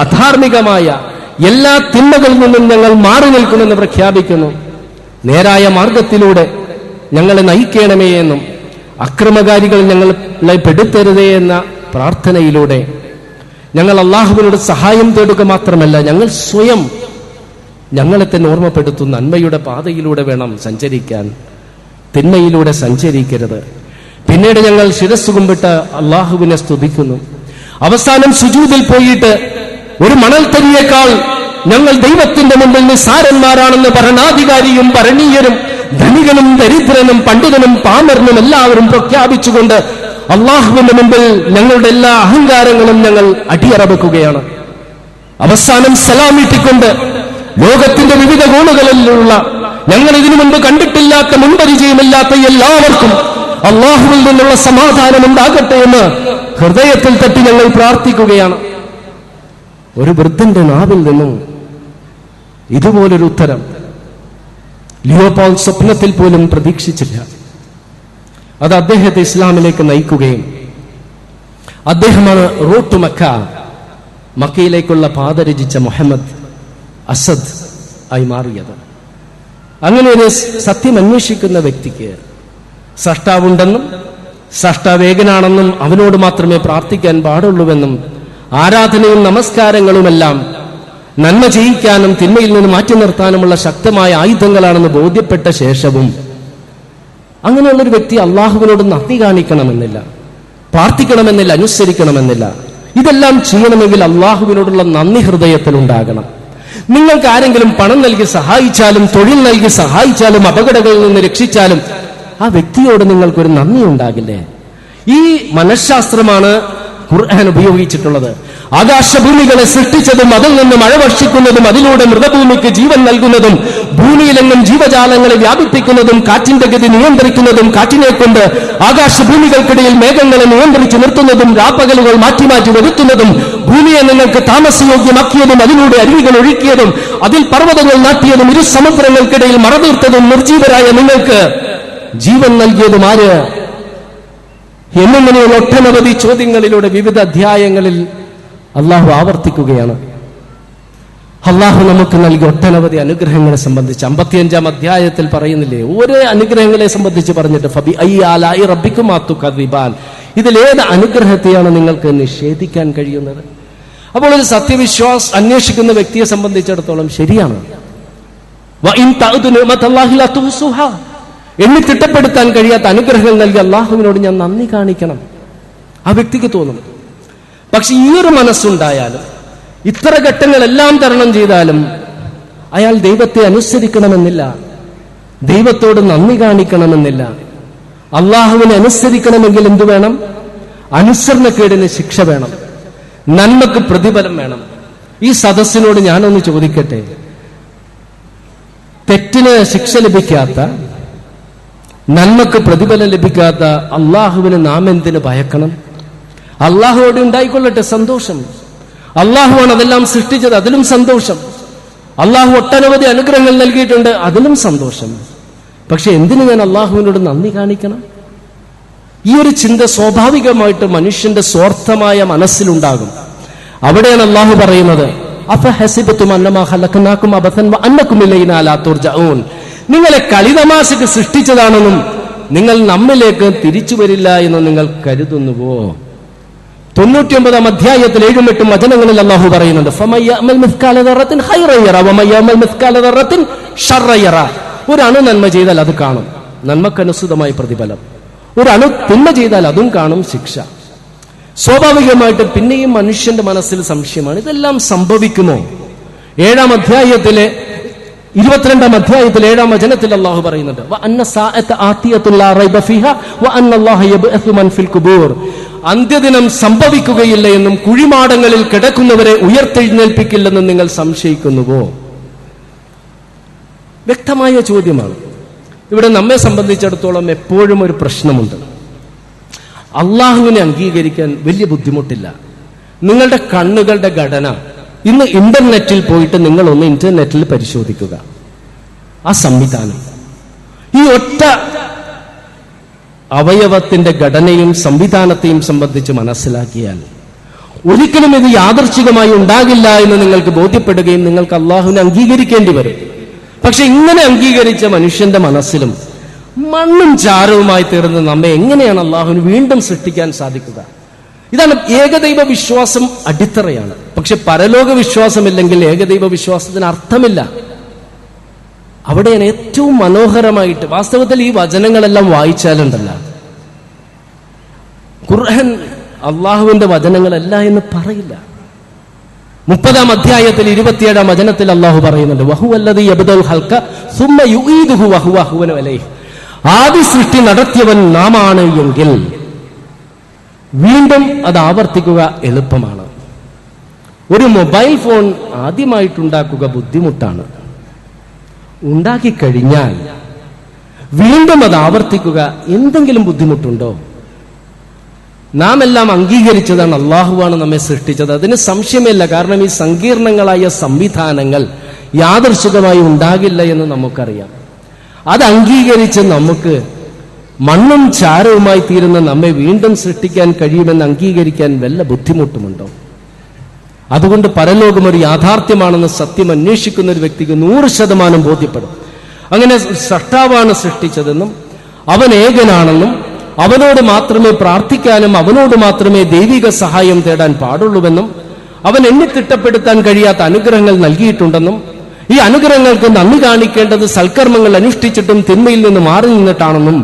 അധാർമികമായ എല്ലാ തിന്മകളിൽ നിന്നും ഞങ്ങൾ മാറി നിൽക്കുമെന്ന് പ്രഖ്യാപിക്കുന്നു. നേരായ മാർഗത്തിലൂടെ ഞങ്ങളെ നയിക്കണമേ എന്നും അക്രമകാരികൾ ഞങ്ങളെ പെടുത്തരുതേ എന്ന പ്രാർത്ഥനയിലൂടെ ഞങ്ങൾ അള്ളാഹുവിനോട് സഹായം തേടുക മാത്രമല്ല, ഞങ്ങൾ സ്വയം ഞങ്ങളെ തന്നെ ഓർമ്മപ്പെടുത്തുന്ന നന്മയുടെ പാതയിലൂടെ വേണം സഞ്ചരിക്കാൻ, തിന്മയിലൂടെ സഞ്ചരിക്കരുത്. പിന്നീട് ഞങ്ങൾ ശിരസ്സു കുമ്പിട്ട് അള്ളാഹുവിനെ സ്തുതിക്കുന്നു. അവസാനം സുജൂദിൽ പോയിട്ട് ഒരു മണൽത്തരിയേക്കാൾ ഞങ്ങൾ ദൈവത്തിന്റെ മുമ്പിൽ നിസ്സാരന്മാരാണെന്ന് ഭരണാധികാരിയും ഭരണീയരും ധനികനും ദരിദ്രനും പണ്ഡിതനും പാമരനും എല്ലാവരും പ്രഖ്യാപിച്ചുകൊണ്ട് അള്ളാഹുവിന്റെ മുമ്പിൽ ഞങ്ങളുടെ എല്ലാ അഹങ്കാരങ്ങളും ഞങ്ങൾ അടിയറവെക്കുകയാണ്. അവസാനം സലാമിട്ടിക്കൊണ്ട് ലോകത്തിന്റെ വിവിധ കോണുകളിലുള്ള ഞങ്ങൾ ഇതിനു മുൻപ് കണ്ടിട്ടില്ലാത്ത, മുൻപരിചയമില്ലാത്ത എല്ലാവർക്കും അള്ളാഹുവിൽ നിന്നുള്ള സമാധാനം ഉണ്ടാകട്ടെ എന്ന് ഹൃദയത്തിൽ തട്ടി ഞങ്ങൾ പ്രാർത്ഥിക്കുകയാണ്. ഒരു വൃദ്ധന്റെ നാവിൽ നിന്നും ഇതുപോലൊരു ഉത്തരം ലിയോപോൾ സ്വപ്നത്തിൽ പോലും പ്രതീക്ഷിച്ചില്ല. അത് അദ്ദേഹത്തെ ഇസ്ലാമിലേക്ക് നയിക്കുകയും അദ്ദേഹമാണ് റൂട്ട് മക്ക, മക്കയിലേക്കുള്ള പാത രചിച്ച മുഹമ്മദ് അസദ് ആയി മാറിയത്. അങ്ങനെ ഒരു സത്യം അന്വേഷിക്കുന്ന വ്യക്തിക്ക് സൃഷ്ടാവുണ്ടെന്നും സൃഷ്ടാവേകനാണെന്നും അവനോട് മാത്രമേ പ്രാർത്ഥിക്കാൻ പാടുള്ളൂവെന്നും ആരാധനയും നമസ്കാരങ്ങളുമെല്ലാം നന്മ ചെയ്യിക്കാനും തിന്മയിൽ നിന്ന് മാറ്റി നിർത്താനുമുള്ള ശക്തമായ ആയുധങ്ങളാണെന്ന് ബോധ്യപ്പെട്ട ശേഷവും അങ്ങനെയുള്ളൊരു വ്യക്തി അള്ളാഹുവിനോട് നന്ദി കാണിക്കണമെന്നില്ല, പ്രാർത്ഥിക്കണമെന്നില്ല, അനുസരിക്കണമെന്നില്ല. ഇതെല്ലാം ചെയ്യണമെങ്കിൽ അള്ളാഹുവിനോടുള്ള നന്ദി ഹൃദയത്തിൽ ഉണ്ടാകണം. നിങ്ങൾക്ക് ആരെങ്കിലും പണം നൽകി സഹായിച്ചാലും തൊഴിൽ നൽകി സഹായിച്ചാലും അപകടങ്ങളിൽ നിന്ന് രക്ഷിച്ചാലും ആ വ്യക്തിയോട് നിങ്ങൾക്കൊരു നന്ദി ഉണ്ടാകില്ലേ? ഈ മനഃശാസ്ത്രമാണ് ഖുർആൻ ഉപയോഗിച്ചിട്ടുള്ളത്. ആകാശഭൂമികളെ സൃഷ്ടിച്ചതും അതിൽ നിന്ന് മഴ വർഷിക്കുന്നതും അതിലൂടെ മൃതഭൂമിക്ക് ജീവൻ നൽകുന്നതും ഭൂമിയിലെങ്ങും ജീവജാലങ്ങളെ വ്യാപിപ്പിക്കുന്നതും കാറ്റിന്റെ ഗതി നിയന്ത്രിക്കുന്നതും കാറ്റിനെ കൊണ്ട് ആകാശഭൂമികൾക്കിടയിൽ മേഘങ്ങളെ നിയന്ത്രിച്ചു നിർത്തുന്നതും രാപ്പകലുകൾ മാറ്റി മാറ്റി വരുത്തുന്നതും ഭൂമിയെ നിങ്ങൾക്ക് താമസയോഗ്യമാക്കിയതും അതിലൂടെ അരുവികൾ ഒഴുക്കിയതും അതിൽ പർവ്വതങ്ങൾ നാട്ടിയതും ഇരു സമുദ്രങ്ങൾക്കിടയിൽ മറതീർത്തതും നിർജീവരായ നിങ്ങൾക്ക് ജീവൻ നൽകിയതും ആര് എന്നിങ്ങനെയുള്ള ഒട്ടനവധി ചോദ്യങ്ങളിലൂടെ വിവിധ അധ്യായങ്ങളിൽ അള്ളാഹു ആവർത്തിക്കുകയാണ്. അള്ളാഹു നമുക്ക് നൽകിയ ഒട്ടനവധി അനുഗ്രഹങ്ങളെ സംബന്ധിച്ച് 55-ാം അധ്യായത്തിൽ പറയുന്നില്ലേ, ഓരോ അനുഗ്രഹങ്ങളെ സംബന്ധിച്ച് പറഞ്ഞിട്ട് ഫബി അയ്യാലായി റബ്ബിക്കുമാ തുകദ്ദിബാൻ, ഇതിലേത് അനുഗ്രഹത്തെയാണ് നിങ്ങൾക്ക് നിഷേധിക്കാൻ കഴിയുന്നത്? അപ്പോൾ ഒരു സത്യവിശ്വാസ് അന്വേഷിക്കുന്ന വ്യക്തിയെ സംബന്ധിച്ചിടത്തോളം ശരിയാണ്, എണ്ണി തിട്ടപ്പെടുത്താൻ കഴിയാത്ത അനുഗ്രഹങ്ങൾ നൽകി അള്ളാഹുവിനോട് ഞാൻ നന്ദി കാണിക്കണം, ആ വ്യക്തിക്ക് തോന്നും. പക്ഷെ ഈ ഒരു മനസ്സുണ്ടായാലും ഇത്ര ഘട്ടങ്ങളെല്ലാം തരണം ചെയ്താലും അയാൾ ദൈവത്തെ അനുസരിക്കണമെന്നില്ല, ദൈവത്തോട് നന്ദി കാണിക്കണമെന്നില്ല. അള്ളാഹുവിനെ അനുസരിക്കണമെങ്കിൽ എന്തു വേണം? അനുസരണക്കേടിന് ശിക്ഷ വേണം, നന്മക്ക് പ്രതിഫലം വേണം. ഈ സദസ്സിനോട് ഞാനൊന്ന് ചോദിക്കട്ടെ, തെറ്റിന് ശിക്ഷ ലഭിക്കാത്ത, നന്മക്ക് പ്രതിഫലം ലഭിക്കാത്ത അള്ളാഹുവിന് നാം എന്തിന് ഭയക്കണം? അള്ളാഹുവോട് ഉണ്ടായിക്കൊള്ളട്ടെ സന്തോഷം, അള്ളാഹുവാണ് അതെല്ലാം സൃഷ്ടിച്ചത്, അതിലും സന്തോഷം. അള്ളാഹു ഒട്ടനവധി അനുഗ്രഹങ്ങൾ നൽകിയിട്ടുണ്ട്, അതിലും സന്തോഷം. പക്ഷെ എന്തിനു ഞാൻ അള്ളാഹുവിനോട് നന്ദി കാണിക്കണം? ഈ ഒരു ചിന്ത സ്വാഭാവികമായിട്ട് മനുഷ്യന്റെ സ്വാർത്ഥമായ മനസ്സിലുണ്ടാകും. അവിടെയാണ് അള്ളാഹു പറയുന്നത്, അഫഹസിബതും അന്നമാ ഖലഖനാകും അബസൻ വഅന്നകും ഇലൈനാ ലാ തുർജഊൻ, നിങ്ങളെ കളിതമാശക്ക് സൃഷ്ടിച്ചതാണെന്നും നിങ്ങൾ നമ്മിലേക്ക് തിരിച്ചു വരില്ല എന്നും നിങ്ങൾ കരുതുന്നുവോ? 99-ാം അധ്യായത്തിൽ 7-8 വചനങ്ങളിൽ അല്ലാഹു പറയുന്നുണ്ട്, ഫമയ്യഅമൽ മിസ്കാല ദറത്തിൻ ഖൈറൻ യറ വമയ്യഅമൽ മിസ്കാല ദറത്തിൻ ശർറൻ യറ. ഒരു അണു നന്മ ചെയ്താൽ അത് കാണും, നന്മക്കനുസൃതമായ പ്രതിഫലം. ഒരു അണു തിന്മ ചെയ്താൽ അതും കാണും, ശിക്ഷ. സ്വാഭാവികമായിട്ട് പിന്നെയും മനുഷ്യന്റെ മനസ്സിൽ സംശയമാണ്, ഇതെല്ലാം സംഭവിക്കുമോ? 7-ാം അധ്യായത്തിലെ 22-ാം അധ്യായത്തിൽ 7-ാം വചനത്തിൽ അല്ലാഹു പറയുന്നുണ്ട്, വഅന്ന സാഅത ആതിയത്തുൻ ലാ റൈബ ഫീഹാ വഅന്ന അല്ലാഹ യബ്അസു മൻ ഫിൽ ഖുബൂർ, അന്ത്യദിനം സംഭവിക്കുകയില്ല എന്നും കുഴിമാടങ്ങളിൽ കിടക്കുന്നവരെ ഉയർത്തെഴുന്നേൽപ്പിക്കില്ലെന്നും നിങ്ങൾ സംശയിക്കുന്നുവോ? വ്യക്തമായ ചോദ്യമാണ്. ഇവിടെ നമ്മെ സംബന്ധിച്ചിടത്തോളം എപ്പോഴും ഒരു പ്രശ്നമുണ്ട്. അള്ളാഹുവിനെ അംഗീകരിക്കാൻ വലിയ ബുദ്ധിമുട്ടില്ല. നിങ്ങളുടെ കണ്ണുകളുടെ ഘടന ഇന്ന് ഇന്റർനെറ്റിൽ പോയിട്ട് നിങ്ങളൊന്ന് ഇന്റർനെറ്റിൽ പരിശോധിക്കുക. ആ സംവിധാനം, ഈ ഒറ്റ അവയവത്തിന്റെ ഘടനയും സംവിധാനത്തെയും സംബന്ധിച്ച് മനസ്സിലാക്കിയാൽ ഒരിക്കലും ഇത് യാദർച്ഛികമായി ഉണ്ടാകില്ല എന്ന് നിങ്ങൾക്ക് ബോധ്യപ്പെടുകയും നിങ്ങൾക്ക് അള്ളാഹുവിനെ അംഗീകരിക്കേണ്ടി വരും. പക്ഷെ ഇങ്ങനെ അംഗീകരിച്ച മനുഷ്യന്റെ മനസ്സിലും മണ്ണും ചാരവുമായി തീർന്ന് നമ്മെ എങ്ങനെയാണ് അള്ളാഹുവിന് വീണ്ടും സൃഷ്ടിക്കാൻ സാധിക്കുക? ഇതാണ് ഏകദൈവ വിശ്വാസം, അടിത്തറയാണ്. പക്ഷെ പരലോക വിശ്വാസമില്ലെങ്കിൽ ഏകദൈവ വിശ്വാസത്തിന് അർത്ഥമില്ല. അവിടെയാണ് ഏറ്റവും മനോഹരമായിട്ട്, വാസ്തവത്തിൽ ഈ വചനങ്ങളെല്ലാം വായിച്ചാലുണ്ടല്ല, ഖുർആൻ അള്ളാഹുവിന്റെ വചനങ്ങളല്ല എന്ന് പറയില്ല. 30-ാം അധ്യായത്തിൽ 27-ാം വചനത്തിൽ അള്ളാഹു പറയുന്നുണ്ട്, വഹുവല്ലദീ യബ്ദഉൽ ഖൽഖ സുമ്മ യുഈദുഹു വഹുവ അഹ്വനു അലൈഹി, ആദി സൃഷ്ടി നടത്തിയവൻ നാമാണ് എങ്കിൽ വീണ്ടും അത് ആവർത്തിക്കുക എളുപ്പമാണ്. ഒരു മൊബൈൽ ഫോൺ ആദ്യമായിട്ടുണ്ടാക്കുക ബുദ്ധിമുട്ടാണ്. ഉണ്ടാക്കിക്കഴിഞ്ഞാൽ വീണ്ടും അത് ആവർത്തിക്കുക എന്തെങ്കിലും ബുദ്ധിമുട്ടുണ്ടോ? നാം എല്ലാം അംഗീകരിച്ചതാണ്, അള്ളാഹുവാണ് നമ്മെ സൃഷ്ടിച്ചത്, അതിന് സംശയമില്ല. കാരണം ഈ സങ്കീർണങ്ങളായ സംവിധാനങ്ങൾ യാദർശികമായി ഉണ്ടാകില്ല എന്ന് നമുക്കറിയാം. അത് അംഗീകരിച്ച് നമുക്ക് മണ്ണും ചാരവുമായി തീരുന്ന നമ്മെ വീണ്ടും സൃഷ്ടിക്കാൻ കഴിയുമെന്ന് അംഗീകരിക്കാൻ വല്ല ബുദ്ധിമുട്ടുമുണ്ടോ? അതുകൊണ്ട് പരലോകം ഒരു യാഥാർത്ഥ്യമാണെന്ന് സത്യം അന്വേഷിക്കുന്ന ഒരു വ്യക്തിക്ക് 100% ബോധ്യപ്പെടും. അങ്ങനെ സൃഷ്ടാവാണ് സൃഷ്ടിച്ചതെന്നും അവൻ ഏകനാണെന്നും അവനോട് മാത്രമേ പ്രാർത്ഥിക്കാനും അവനോട് മാത്രമേ ദൈവിക സഹായം തേടാൻ പാടുള്ളൂവെന്നും അവൻ എണ്ണിത്തിട്ടപ്പെടുത്താൻ കഴിയാത്ത അനുഗ്രഹങ്ങൾ നൽകിയിട്ടുണ്ടെന്നും ഈ അനുഗ്രഹങ്ങൾക്ക് നന്ദി കാണിക്കേണ്ടത് സൽക്കർമ്മങ്ങൾ അനുഷ്ഠിച്ചിട്ടും തിന്മയിൽ നിന്ന് മാറി നിന്നിട്ടാണെന്നും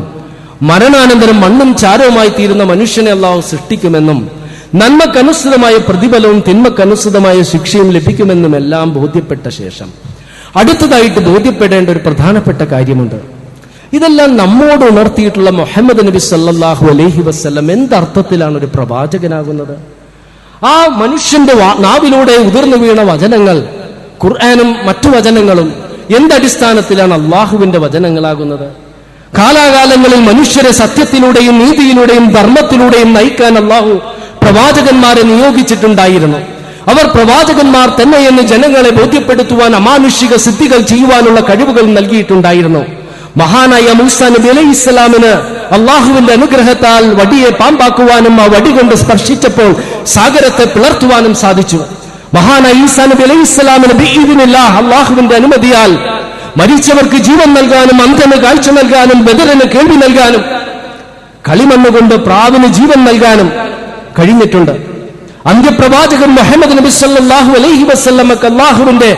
മരണാനന്തരം മണ്ണും ചാരവുമായി തീരുന്ന മനുഷ്യനെ അല്ലാഹു സൃഷ്ടിക്കുമെന്നും നന്മക്കനുസൃതമായ പ്രതിഫലവും തിന്മക്കനുസൃതമായ ശിക്ഷയും ലഭിക്കുമെന്നുമെല്ലാം ബോധ്യപ്പെട്ട ശേഷം അടുത്തതായിട്ട് ബോധ്യപ്പെടേണ്ട ഒരു പ്രധാനപ്പെട്ട കാര്യമുണ്ട്. ഇതെല്ലാം നമ്മോട് ഉണർത്തിയിട്ടുള്ള മുഹമ്മദ് നബി സല്ലല്ലാഹു അലൈഹി വസല്ലം എന്തർത്ഥത്തിലാണ് ഒരു പ്രവാചകനാകുന്നത്? ആ മനുഷ്യന്റെ നാവിലൂടെ ഉതിർന്നു വീണ വചനങ്ങൾ, ഖുർആനും മറ്റു വചനങ്ങളും എന്തടിസ്ഥാനത്തിലാണ് അള്ളാഹുവിന്റെ വചനങ്ങളാകുന്നത്? കാലാകാലങ്ങളിൽ മനുഷ്യരെ സത്യത്തിലൂടെയും നീതിയിലൂടെയും ധർമ്മത്തിലൂടെയും നയിക്കാൻ അള്ളാഹു പ്രവാചകന്മാരെ നിയോഗിച്ചിട്ടുണ്ടായിരുന്നു. അവർ പ്രവാചകന്മാർ തന്നെയെന്ന് ജനങ്ങളെ ബോധ്യപ്പെടുത്തുവാൻ അമാനുഷിക സിദ്ധികൾ ചെയ്യുവാനുള്ള കഴിവുകൾ നൽകിയിട്ടുണ്ടായിരുന്നു. മഹാനായ മൂസാ നബി അലൈഹി ഇസ്ലാമിന് അള്ളാഹുവിന്റെ അനുഗ്രഹത്താൽ വടിയെ പാമ്പാക്കുവാനും ആ വടി കൊണ്ട് സ്പർശിച്ചപ്പോൾ സാഗരത്തെ പിളർത്തുവാനും സാധിച്ചു. മഹാനായ ഈസാ നബി അലൈഹി ഇസ്ലാമിന് ബിഇദ്നില്ലാഹ് അള്ളാഹുവിന്റെ അനുമതിയാൽ മരിച്ചവർക്ക് ജീവൻ നൽകാനും അന്ധന് കാഴ്ച നൽകാനും ബദറിന് കേൾവി നൽകാനും കളിമണ്ണുകൊണ്ട് പ്രാവിന് ജീവൻ നൽകാനും കഴിഞ്ഞിട്ടുണ്ട്. അന്ത്യപ്രവാചകൻ മുഹമ്മദ് നബി സല്ലല്ലാഹു അലൈഹി വസല്ലമക്ക് അല്ലാഹുവിന്റെ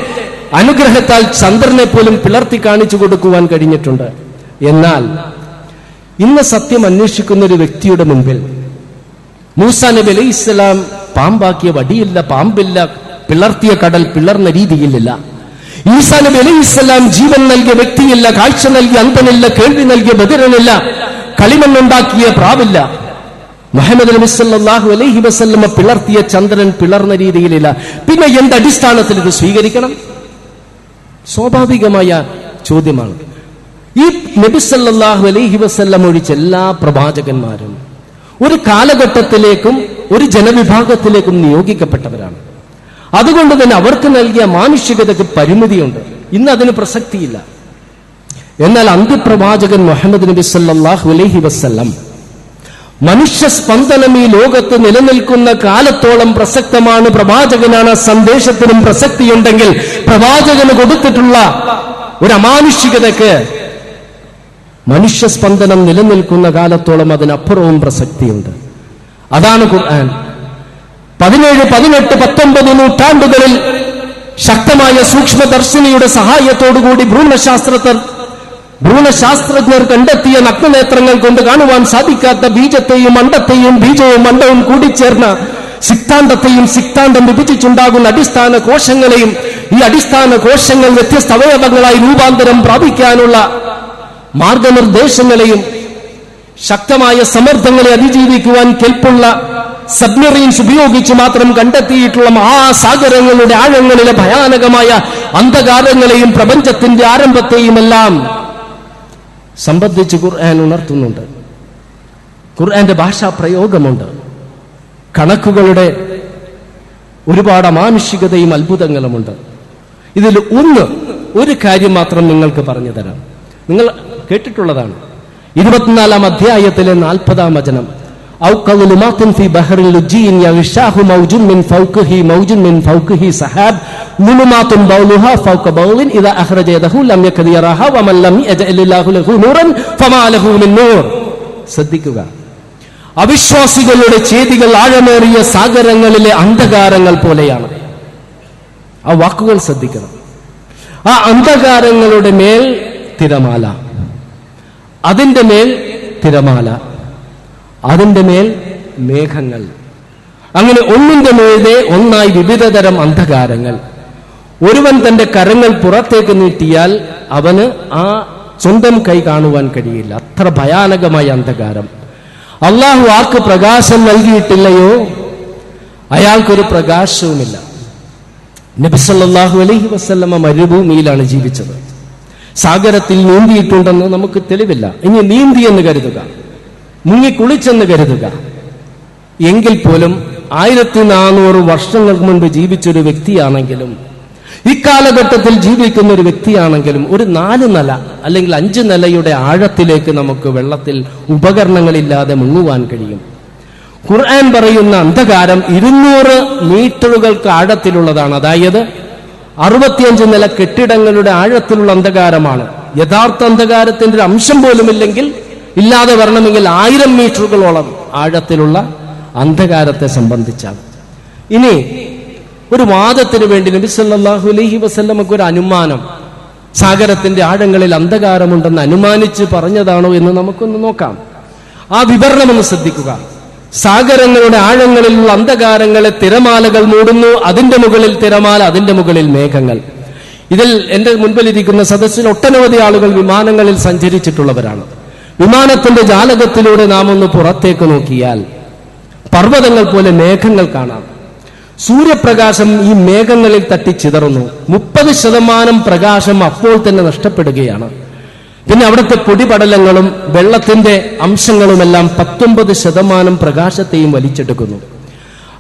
അനുഗ്രഹത്താൽ ചന്ദ്രനെ പോലും പിളർത്തി കാണിച്ചു കൊടുക്കുവാൻ കഴിഞ്ഞിട്ടുണ്ട്. എന്നാൽ ഇന്ന് സത്യം അന്വേഷിക്കുന്ന ഒരു വ്യക്തിയുടെ മുൻപിൽ മൂസാ നബി അലൈഹി ഇസ്ലാം പാമ്പാക്കിയ വടിയില്ല, പാമ്പില്ല, പിളർത്തിയ കടൽ പിളർന്ന രീതിയിലില്ല. ഈസാ നബി അലൈഹി ഇസ്ലാം ജീവൻ നൽകിയ വ്യക്തിയില്ല, കാഴ്ച നൽകിയ അന്ധനില്ല, കേൾവി നൽകിയ ബദിരനില്ല, കളിമണ്ണുണ്ടാക്കിയ പ്രാവില്ല. മുഹമ്മദ് നബി സല്ലല്ലാഹു അലൈഹി വസല്ലമ പിളർത്തിയ ചന്ദ്രൻ പിളർന്ന രീതിയിലില്ല. പിന്നെ എന്തടിസ്ഥാനത്തിൽ ഇത് സ്വീകരിക്കണം? സ്വാഭാവികമായ ചോദ്യമാണ്. ഈ നബി സല്ലല്ലാഹു അലൈഹി വസല്ലം ഒഴിച്ച് എല്ലാ പ്രവാചകന്മാരും ഒരു കാലഘട്ടത്തിലേക്കും ഒരു ജനവിഭാഗത്തിലേക്കും നിയോഗിക്കപ്പെട്ടവരാണ്. അതുകൊണ്ട് തന്നെ അവർക്ക് നൽകിയ മാനുഷികതയ്ക്ക് പരിമിതിയുണ്ട്. ഇന്ന് അതിന് പ്രസക്തിയില്ല. എന്നാൽ അന്ത്യപ്രവാചകൻ മുഹമ്മദ് നബി സല്ലല്ലാഹു അലൈഹി വസല്ലം മനുഷ്യ സ്പന്ദനം ഈ ലോകത്ത് നിലനിൽക്കുന്ന കാലത്തോളം പ്രസക്തമാണ്. പ്രവാചകനാണ്. സന്ദേശത്തിനും പ്രസക്തിയുണ്ടെങ്കിൽ പ്രവാചകന് കൊടുത്തിട്ടുള്ള ഒരു അമാനുഷികതയ്ക്ക് മനുഷ്യ സ്പന്ദനം നിലനിൽക്കുന്ന കാലത്തോളം അതിനപ്പുറവും പ്രസക്തിയുണ്ട്. അതാണ് ഖുർആൻ. 17, 18, 19 നൂറ്റാണ്ടുകളിൽ ശക്തമായ സൂക്ഷ്മദർശിനിയുടെ സഹായത്തോടുകൂടി ഭ്രൂണശാസ്ത്രജ്ഞർ കണ്ടെത്തിയ നഗ്നനേത്രങ്ങൾ കൊണ്ട് കാണുവാൻ സാധിക്കാത്ത ബീജത്തെയും അണ്ടത്തെയും ബീജവും അണ്ടവും കൂടിച്ചേർന്ന സിക്താണ്ഡത്തെയും സിക്താണ്ഡം വിഭജിച്ചുണ്ടാകുന്ന അടിസ്ഥാന കോശങ്ങളെയും ഈ അടിസ്ഥാന കോശങ്ങൾ വ്യത്യസ്ത അവയവങ്ങളായി രൂപാന്തരം പ്രാപിക്കാനുള്ള മാർഗനിർദ്ദേശങ്ങളെയും ശക്തമായ സമ്മർദ്ദങ്ങളെ അതിജീവിക്കുവാൻ കെൽപ്പുള്ള സബ്മറീൻസ് ഉപയോഗിച്ച് മാത്രം കണ്ടെത്തിയിട്ടുള്ള മഹാസാഗരങ്ങളുടെ ആഴങ്ങളിലെ ഭയാനകമായ അന്ധകാരങ്ങളെയും പ്രപഞ്ചത്തിന്റെ ആരംഭത്തെയുമെല്ലാം സംബന്ധിച്ച് ഖുർആൻ ഉണർത്തുന്നുണ്ട്. ഖുർആന്റെ ഭാഷാ പ്രയോഗമുണ്ട്. കണക്കുകളുടെ ഒരുപാട് അമാനുഷികതയും അത്ഭുതങ്ങളുമുണ്ട്. ഇതിൽ ഒരു കാര്യം മാത്രം നിങ്ങൾക്ക് പറഞ്ഞു തരാം. നിങ്ങൾ കേട്ടിട്ടുള്ളതാണ്. 24-ാം അധ്യായത്തിലെ 40-ാം വചനം, ഔ കളുമാത്തിൻ ഫി ബഹറിൽ ലുജ്ജിൻ യഗ്ഷാഹു മൗജുൻ മിൻ ഫൗഖിഹി മൗജുൻ മിൻ ഫൗഖിഹി സഹാബ് ളുമാത്തുൻ ബൗലുഹാ ഫൗഖ ബൗലിൻ ഇദാ അഖ്റജ യദഹു ലം യകദ് യറാഹാ വമൻ ലം യജഅലില്ലാഹു ലഹു നൂറൻ ഫമാ ലഹു മിൻ നൂർ. ശ്രദ്ധിക്കുക. അവിശ്വാസികളുടെ ചേതികൾ ആഴമേറിയ സാഗരങ്ങളിലെ അന്ധകാരങ്ങൾ പോലെയാണ്. ആ വാക്കുകൾ ശ്രദ്ധിക്കണം. ആ അന്ധകാരങ്ങളുടെ മേൽ തിരമാല, അതിന്റെ മേൽ തിരമാല, അതിന്റെ മേൽ മേഘങ്ങൾ, അങ്ങനെ ഒന്നിന്റെ മേലെ ഒന്നായി വിവിധതരം അന്ധകാരങ്ങൾ. ഒരുവൻ തന്റെ കരങ്ങൾ പുറത്തേക്ക് നീട്ടിയാൽ അവന് ആ സ്വന്തം കൈ കാണുവാൻ കഴിയില്ല. അത്ര ഭയാനകമായ അന്ധകാരം. അള്ളാഹു ആർക്ക് പ്രകാശം നൽകിയിട്ടില്ലയോ അയാൾക്കൊരു പ്രകാശവുമില്ല. നബി സല്ലല്ലാഹു അലൈഹി വസല്ലമ മരുഭൂമിയിലാണ് ജീവിച്ചത്. സാഗരത്തിൽ നീന്തിയിട്ടുണ്ടെന്ന് നമുക്ക് തെളിവില്ല. ഇനി നീന്തി എന്ന് കരുതുക, മുങ്ങിക്കുളിച്ചെന്ന് കരുതുക. എങ്കിൽ പോലും 1400 വർഷങ്ങൾക്ക് മുൻപ് ജീവിച്ചൊരു വ്യക്തിയാണെങ്കിലും ഇക്കാലഘട്ടത്തിൽ ജീവിക്കുന്ന ഒരു വ്യക്തിയാണെങ്കിലും ഒരു 4 നില അല്ലെങ്കിൽ 5 നിലയുടെ ആഴത്തിലേക്ക് നമുക്ക് വെള്ളത്തിൽ ഉപകരണങ്ങളില്ലാതെ മുങ്ങുവാൻ കഴിയും. ഖുർആൻ പറയുന്ന അന്ധകാരം 200 മീറ്ററുകൾക്ക് ആഴത്തിലുള്ളതാണ്. അതായത് 65 നില കെട്ടിടങ്ങളുടെ ആഴത്തിലുള്ള അന്ധകാരമാണ്. യഥാർത്ഥ അന്ധകാരത്തിന്റെ ഒരു അംശം പോലുമില്ലെങ്കിൽ ഇല്ലാതെ വരണമെങ്കിൽ 1000 മീറ്ററുകളോളം ആഴത്തിലുള്ള അന്ധകാരത്തെ സംബന്ധിച്ചാണ്. ഇനി ഒരു വാദത്തിന് വേണ്ടി നബി സല്ലല്ലാഹു അലൈഹി വസല്ലമക്ക് ഒരു അനുമാനം, സാഗരത്തിന്റെ ആഴങ്ങളിൽ അന്ധകാരമുണ്ടെന്ന് അനുമാനിച്ച് പറഞ്ഞതാണോ എന്ന് നമുക്കൊന്ന് നോക്കാം. ആ വിവരണം ഒന്ന് ശ്രദ്ധിക്കുക. സാഗരങ്ങളുടെ ആഴങ്ങളിലുള്ള അന്ധകാരങ്ങളെ തിരമാലകൾ മൂടുന്നു. അതിന്റെ മുകളിൽ തിരമാല, അതിന്റെ മുകളിൽ മേഘങ്ങൾ. ഇതിൽ എന്റെ മുൻപിലിരിക്കുന്ന സദസ്സിൽ ഒട്ടനവധി ആളുകൾ വിമാനങ്ങളിൽ സഞ്ചരിച്ചിട്ടുള്ളവരാണ്. വിമാനത്തിന്റെ ജാലകത്തിലൂടെ നാം ഒന്ന് പുറത്തേക്ക് നോക്കിയാൽ പർവ്വതങ്ങൾ പോലെ മേഘങ്ങൾ കാണാം. സൂര്യപ്രകാശം ഈ മേഘങ്ങളിൽ തട്ടിച്ചിതറുന്നു. 30% പ്രകാശം അപ്പോൾ തന്നെ നഷ്ടപ്പെടുകയാണ്. പിന്നെ അവിടുത്തെ പൊടിപടലങ്ങളും വെള്ളത്തിന്റെ അംശങ്ങളുമെല്ലാം 19% പ്രകാശത്തെയും വലിച്ചെടുക്കുന്നു.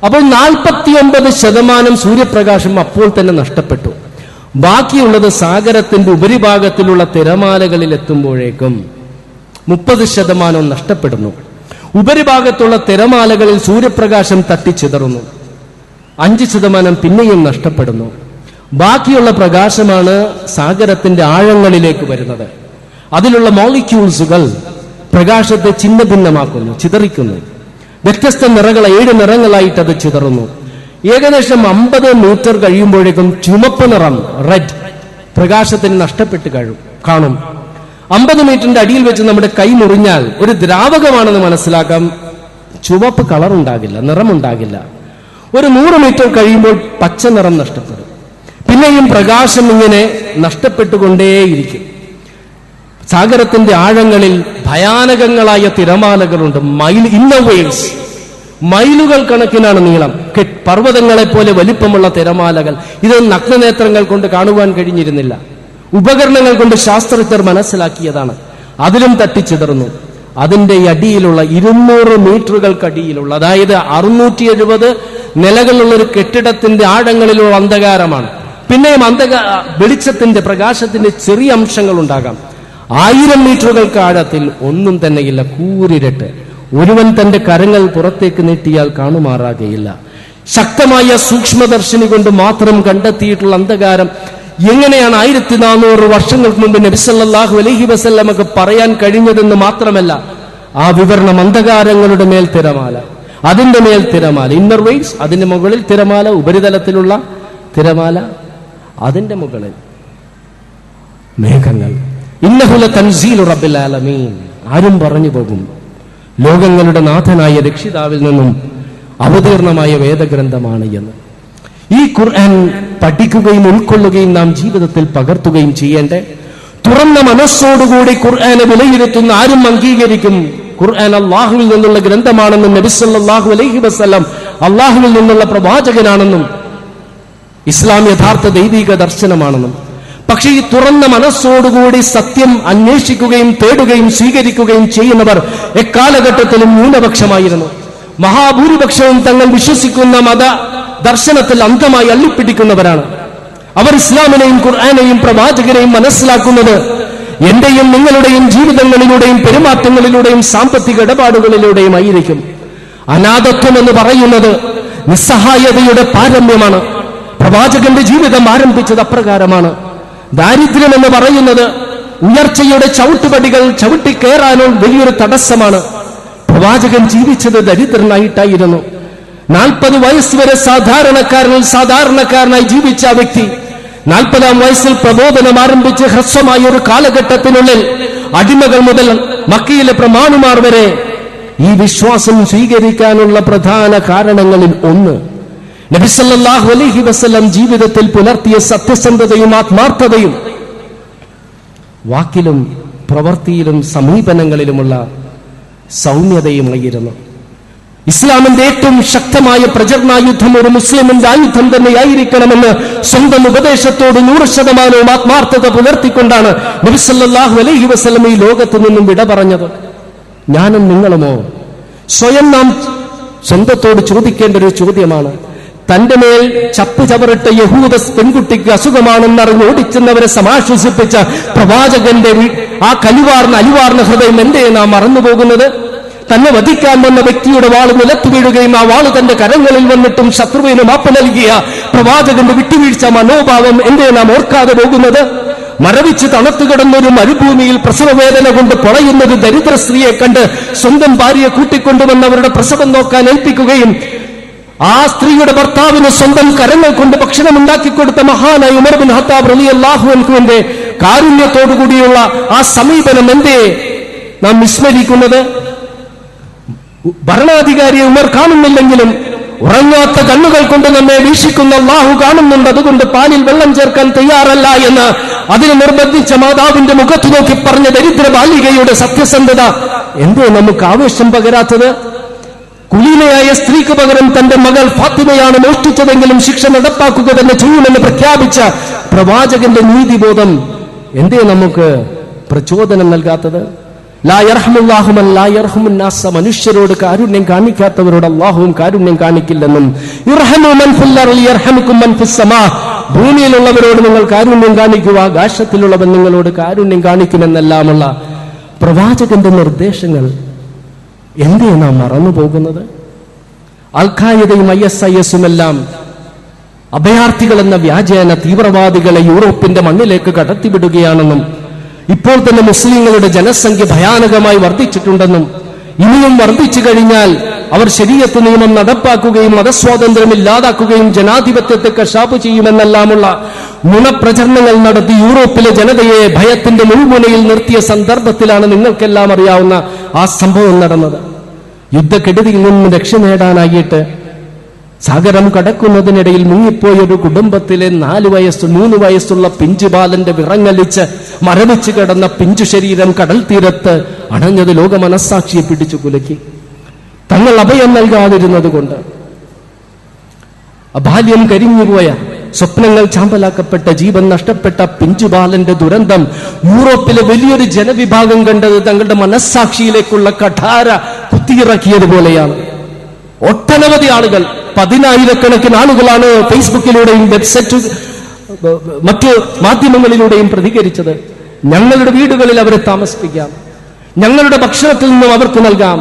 അപ്പോൾ 49% സൂര്യപ്രകാശം അപ്പോൾ തന്നെ നഷ്ടപ്പെട്ടു. ബാക്കിയുള്ളത് സാഗരത്തിന്റെ ഉപരിഭാഗത്തിലുള്ള തിരമാലകളിൽ എത്തുമ്പോഴേക്കും 30% നഷ്ടപ്പെടുന്നു. ഉപരിഭാഗത്തുള്ള തിരമാലകളിൽ സൂര്യപ്രകാശം തട്ടിച്ചിതറുന്നു. 5% പിന്നെയും നഷ്ടപ്പെടുന്നു. ബാക്കിയുള്ള പ്രകാശമാണ് സാഗരത്തിന്റെ ആഴങ്ങളിലേക്ക് വരുന്നത്. അതിലുള്ള മോളിക്യൂൾസുകൾ പ്രകാശത്തെ ഛിന്ന ഭിന്നമാക്കുന്നു, ചിതറിക്കുന്നു. വ്യത്യസ്ത നിറങ്ങൾ 7 നിറങ്ങളായിട്ട് അത് ചിതറുന്നു. ഏകദേശം 50 മീറ്റർ കഴിയുമ്പോഴേക്കും ചുമപ്പ് നിറം, റെഡ്, പ്രകാശത്തിന് നഷ്ടപ്പെട്ട് കാണും. 50 മീറ്ററിന്റെ അടിയിൽ വെച്ച് നമ്മുടെ കൈ മുറിഞ്ഞാൽ ഒരു ദ്രാവകമാണെന്ന് മനസ്സിലാക്കാം, ചുവപ്പ് കളർ ഉണ്ടാകില്ല, നിറമുണ്ടാകില്ല. ഒരു 100 മീറ്റർ കഴിയുമ്പോൾ പച്ച നിറം നഷ്ടപ്പെടും. പിന്നെയും പ്രകാശം ഇങ്ങനെ നഷ്ടപ്പെട്ടുകൊണ്ടേയിരിക്കും. സാഗരത്തിന്റെ ആഴങ്ങളിൽ ഭയാനകങ്ങളായ തിരമാലകളുണ്ട്. ഇന്നർ വേവ്സ്, മൈലുകൾ കണക്കിനാണ് നീളം. പർവ്വതങ്ങളെ പോലെ വലിപ്പമുള്ള തിരമാലകൾ. ഇത് നഗ്നനേത്രങ്ങൾ കൊണ്ട് കാണുവാൻ കഴിഞ്ഞിരുന്നില്ല. ഉപകരണങ്ങൾ കൊണ്ട് ശാസ്ത്രജ്ഞർ മനസ്സിലാക്കിയതാണ്. അതിലും തട്ടിച്ചിതറുന്നു. അതിന്റെ അടിയിലുള്ള 200 മീറ്ററുകൾക്കടിയിലുള്ള, അതായത് 670 നിലകളുള്ള ഒരു കെട്ടിടത്തിന്റെ ആഴങ്ങളിലുള്ള അന്ധകാരമാണ്. പിന്നെയും വെളിച്ചത്തിന്റെ, പ്രകാശത്തിന്റെ ചെറിയ അംശങ്ങൾ ഉണ്ടാകാം. 1000 മീറ്ററുകൾക്ക് ആഴത്തിൽ ഒന്നും തന്നെയില്ല, കൂരിരട്ട്. ഒരുവൻ തന്റെ കരങ്ങൾ പുറത്തേക്ക് നീട്ടിയാൽ കാണുമാറാകയില്ല. ശക്തമായ സൂക്ഷ്മദർശിനി കൊണ്ട് മാത്രം കണ്ടെത്തിയിട്ടുള്ള അന്ധകാരം എങ്ങനെയാണ് 1400 വർഷങ്ങൾക്ക് മുമ്പ് നബി സല്ലല്ലാഹു അലൈഹി വസല്ലമക്ക് പറയാൻ കഴിഞ്ഞതെന്ന് മാത്രമല്ല, ആ വിവരണം അന്ധകാരങ്ങളുടെ മേൽ തിരമാല, അതിന്റെ മേൽ തിരമാല, ഇന്നർ വേവ്സ്, അതിന്റെ മുകളിൽ തിരമാല, ഉപരിതലത്തിലുള്ള തിരമാല, അതിന്റെ മുകളിൽ മേഘങ്ങൾ. ഇന്നഹു ലതൻസീലു റബ്ബിൽ ആലമീൻ. ആരും പറഞ്ഞു പോകും, ലോകങ്ങളുടെ നാഥനായ രക്ഷിതാവിൽ നിന്നും അവതീർണമായ വേദഗ്രന്ഥമാണ് എന്ന്. ഈ ഖുർആൻ പഠിക്കുകയും ഉൾക്കൊള്ളുകയും നാം ജീവിതത്തിൽ പകർത്തുകയും ചെയ്യേണ്ടേ. തുറന്ന മനസ്സോടുകൂടി ഖുർആനെ വിലയിരുത്തുന്ന ആരും അംഗീകരിക്കും ഖുർആൻ അള്ളാഹുവിൽ നിന്നുള്ള ഗ്രന്ഥമാണെന്നും നബി സല്ലല്ലാഹു അലൈഹി വസല്ലം അള്ളാഹുവിൽ നിന്നുള്ള പ്രവാചകനാണെന്നും ഇസ്ലാം യഥാർത്ഥ ദൈവിക ദർശനമാണെന്നും. പക്ഷേ ഈ തുറന്ന മനസ്സോടുകൂടി സത്യം അന്വേഷിക്കുകയും തേടുകയും സ്വീകരിക്കുകയും ചെയ്യുന്നവർ എക്കാലഘട്ടത്തിലും ന്യൂനപക്ഷമായിരുന്നു. മഹാഭൂരിപക്ഷവും തങ്ങൾ വിശ്വസിക്കുന്ന മത ദർശനത്തിൽ അന്ധമായി അള്ളിപ്പിടിക്കുന്നവരാണ്. അവർ ഇസ്ലാമിനെയും ഖുർആനെയും പ്രവാചകനെയും മനസ്സിലാക്കുന്നത് എന്റെയും നിങ്ങളുടെയും ജീവിതങ്ങളിലൂടെയും പെരുമാറ്റങ്ങളിലൂടെയും സാമ്പത്തിക ഇടപാടുകളിലൂടെയും ആയിരിക്കും. അനാഥത്വം എന്ന് പറയുന്നത് നിസ്സഹായതയുടെ പാരമ്യമാണ്. പ്രവാചകന്റെ ജീവിതം ആരംഭിച്ചത് അപ്രകാരമാണ്. ദാരിദ്ര്യം എന്ന് പറയുന്നത് ഉയർച്ചയുടെ ചവിട്ടുപടികൾ ചവിട്ടിക്കയറാനോ വലിയൊരു തടസ്സമാണ്. പ്രവാചകൻ ജീവിച്ചത് ദരിദ്രനായിട്ടായിരുന്നു. 40 വയസ്സ് വരെ സാധാരണക്കാരനായി ജീവിച്ച ആ വ്യക്തി 40-ാം വയസ്സിൽ പ്രബോധനം ആരംഭിച്ച് ഹ്രസ്വമായ ഒരു കാലഘട്ടത്തിനുള്ളിൽ അടിമകൾ മുതൽ മക്കയിലെ പ്രമാണിമാർ വരെ ഈ വിശ്വാസം സ്വീകരിക്കാനുള്ള പ്രധാന കാരണങ്ങളിൽ ഒന്ന് നബി സല്ലല്ലാഹു അലൈഹി വസല്ലം ജീവിതത്തിൽ പുലർത്തിയ സത്യസന്ധതയും ആത്മാർത്ഥതയും, വാക്കിലും പ്രവൃത്തിയിലും സമീപനങ്ങളിലുമുള്ള സൗമ്യതയുമായിരുന്നു. ഇസ്ലാമിന്റെ ഏറ്റവും ശക്തമായ പ്രചരണായുധം ഒരു മുസ്ലിമിന്റെ ആയുധം തന്നെയായിരിക്കണമെന്ന് സ്വന്തം ഉപദേശത്തോട് 100% ആത്മാർത്ഥത പുലർത്തിക്കൊണ്ടാണ് നബി സല്ലല്ലാഹു അലൈഹി വസല്ലം ഈ ലോകത്ത് നിന്നും വിട പറഞ്ഞത്. ഞാനും നിങ്ങളുമോ? സ്വയം നാം സ്വന്തത്തോട് ചോദിക്കേണ്ട ഒരു ചോദ്യമാണ്. തന്റെ മേൽ ചപ്പ് ചവറിട്ട യഹൂദ പെൺകുട്ടിക്ക് അസുഖമാണെന്നറിഞ്ഞ് ഓടിച്ചെന്നവരെ സമാശ്വസിപ്പിച്ച പ്രവാചകന്റെ ആ അലിവാർന്ന ഹൃദയം എന്തേ നാം മറന്നുപോകുന്നത്? തന്നെ വധിക്കാൻ വന്ന വ്യക്തിയുടെ വാള് നിലത്തു വീഴുകയും ആ വാള് തന്റെ കരങ്ങളിൽ വന്നിട്ടും ശത്രുവിന് മാപ്പ് നൽകിയ പ്രവാചകന്റെ വിട്ടുവീഴ്ച മനോഭാവം എന്തേ നാം ഓർക്കാതെ പോകുന്നത്? മരവിച്ച് തണുത്തുകിടന്നൊരു മരുഭൂമിയിൽ പ്രസവവേദന കൊണ്ട് പൊളയുന്നൊരു ദരിദ്ര സ്ത്രീയെ കണ്ട് സ്വന്തം ഭാര്യയെ കൂട്ടിക്കൊണ്ടുവന്നവരുടെ പ്രസവം നോക്കാൻ ഏൽപ്പിക്കുകയും ആ സ്ത്രീയുടെ ഭർത്താവിന് സ്വന്തം കരങ്ങൾ കൊണ്ട് ഭക്ഷണം ഉണ്ടാക്കിക്കൊടുത്ത മഹാനായ ഉമർ ബിൻ ഖത്താബ് റളിയല്ലാഹു അൻഹുവിന്റെ കാരുണ്യത്തോടുകൂടിയുള്ള ആ സമീപനം എന്തേ നാം വിസ്മരിക്കുന്നത്? ഭരണാധികാരിയെ ഉമർ കാണുന്നില്ലെങ്കിലും ഉറങ്ങാത്ത കണ്ണുകൾ കൊണ്ട് നമ്മെ വീക്ഷിക്കുന്ന അല്ലാഹു കാണുന്നുണ്ട്. അതുകൊണ്ട് പാലിൽ വെള്ളം ചേർക്കാൻ തയ്യാറല്ല എന്ന് അതിനെ നിർബന്ധിച്ച മാതാവിന്റെ മുഖത്ത് നോക്കി പറഞ്ഞ ദരിദ്ര ബാലികയുടെ സത്യസന്ധത എന്തേ നമുക്ക് ആവേശം പകരാത്തത്? കുലീനയായ സ്ത്രീക്ക് പകരം തന്റെ മകൾ ഫാത്തിമയാണ് മോഷ്ടിച്ചതെങ്കിലും ശിക്ഷ നടപ്പാക്കുക തന്നെ ചെയ്യുമെന്ന് പ്രഖ്യാപിച്ച പ്രവാചകന്റെ നീതിബോധം എന്തേ നമുക്ക് പ്രചോദനം നൽകാത്തത്? ലാ യർഹമുല്ലാഹു മൻ ലാ യർഹമുൻ നാസ, മനുഷ്യരോട് കാരുണ്യം കാണിക്കാത്തവരോട് അല്ലാഹുവും കാരുണ്യം കാണിക്കില്ലെന്നും, ഇർഹമു മൻ ഫിൽ അർളി യർഹമുകും മൻ ഫിസ് സമാ, ഭൂമിയിലുള്ളവരോട് നിങ്ങൾ കാരുണ്യം കാണിക്കുക, ആകാശത്തിലുള്ളവൻ നിങ്ങളോട് കാരുണ്യം കാണിക്കുമെന്നെല്ലാമുള്ള പ്രവാചകന്റെ നിർദ്ദേശങ്ങൾ എന്തേ നാം മറന്നു പോകുന്നത്? അൽ-ഖായിദയും ISIS-ഉമെല്ലാം അഭയാർത്ഥികൾ എന്ന വ്യാജേന തീവ്രവാദികളെ യൂറോപ്പിന്റെ മണ്ണിലേക്ക് കടത്തിവിടുകയാണെന്നും, ഇപ്പോൾ തന്നെ മുസ്ലിങ്ങളുടെ ജനസംഖ്യ ഭയാനകമായി വർദ്ധിച്ചിട്ടുണ്ടെന്നും, ഇനിയും വർദ്ധിച്ചു കഴിഞ്ഞാൽ അവർ ശരീഅത്ത് നിയമം നടപ്പാക്കുകയും മതസ്വാതന്ത്ര്യം ഇല്ലാതാക്കുകയും ജനാധിപത്യത്തെ കശാപ്പ് ചെയ്യുമെന്നെല്ലാമുള്ള നുണപ്രചരണങ്ങൾ നടത്തി യൂറോപ്പിലെ ജനതയെ ഭയത്തിന്റെ മുൾമുനയിൽ നിർത്തിയ സന്ദർഭത്തിലാണ് നിങ്ങൾക്കെല്ലാം അറിയാവുന്ന ആ സംഭവം നടന്നത്. യുദ്ധക്കെടുതിയിൽ നിന്ന് രക്ഷ നേടാനായിട്ട് സാഗരം കടക്കുന്നതിനിടയിൽ മുങ്ങിപ്പോയൊരു കുടുംബത്തിലെ 3 വയസ്സുള്ള പിഞ്ചുബാലന്റെ വിറങ്ങലിച്ച് മരവിച്ചു കിടന്ന പിഞ്ചു ശരീരം കടൽ തീരത്ത് അണഞ്ഞത് ലോക മനസ്സാക്ഷിയെ പിടിച്ചു കുലുക്കി. തങ്ങൾ അഭയം നൽകാതിരുന്നത് കൊണ്ട് ബാല്യം കരിഞ്ഞുപോയ, സ്വപ്നങ്ങൾ ചാമ്പലാക്കപ്പെട്ട, ജീവൻ നഷ്ടപ്പെട്ട പിഞ്ചുബാലന്റെ ദുരന്തം യൂറോപ്പിലെ വലിയൊരു ജനവിഭാഗം കണ്ടത് തങ്ങളുടെ മനസ്സാക്ഷിയിലേക്കുള്ള കഠാര കുത്തിയിറക്കിയതുപോലെയാണ്. ഒട്ടനവധി ആളുകൾ, 10,000-കണക്കിന് ആളുകളാണ് ഫേസ്ബുക്കിലൂടെയും വെബ്സൈറ്റ് മറ്റ് മാധ്യമങ്ങളിലൂടെയും പ്രതികരിച്ചത്. ഞങ്ങളുടെ വീടുകളിൽ അവരെ താമസിപ്പിക്കാം, ഞങ്ങളുടെ ഭക്ഷണത്തിൽ നിന്നും അവർക്ക് നൽകാം,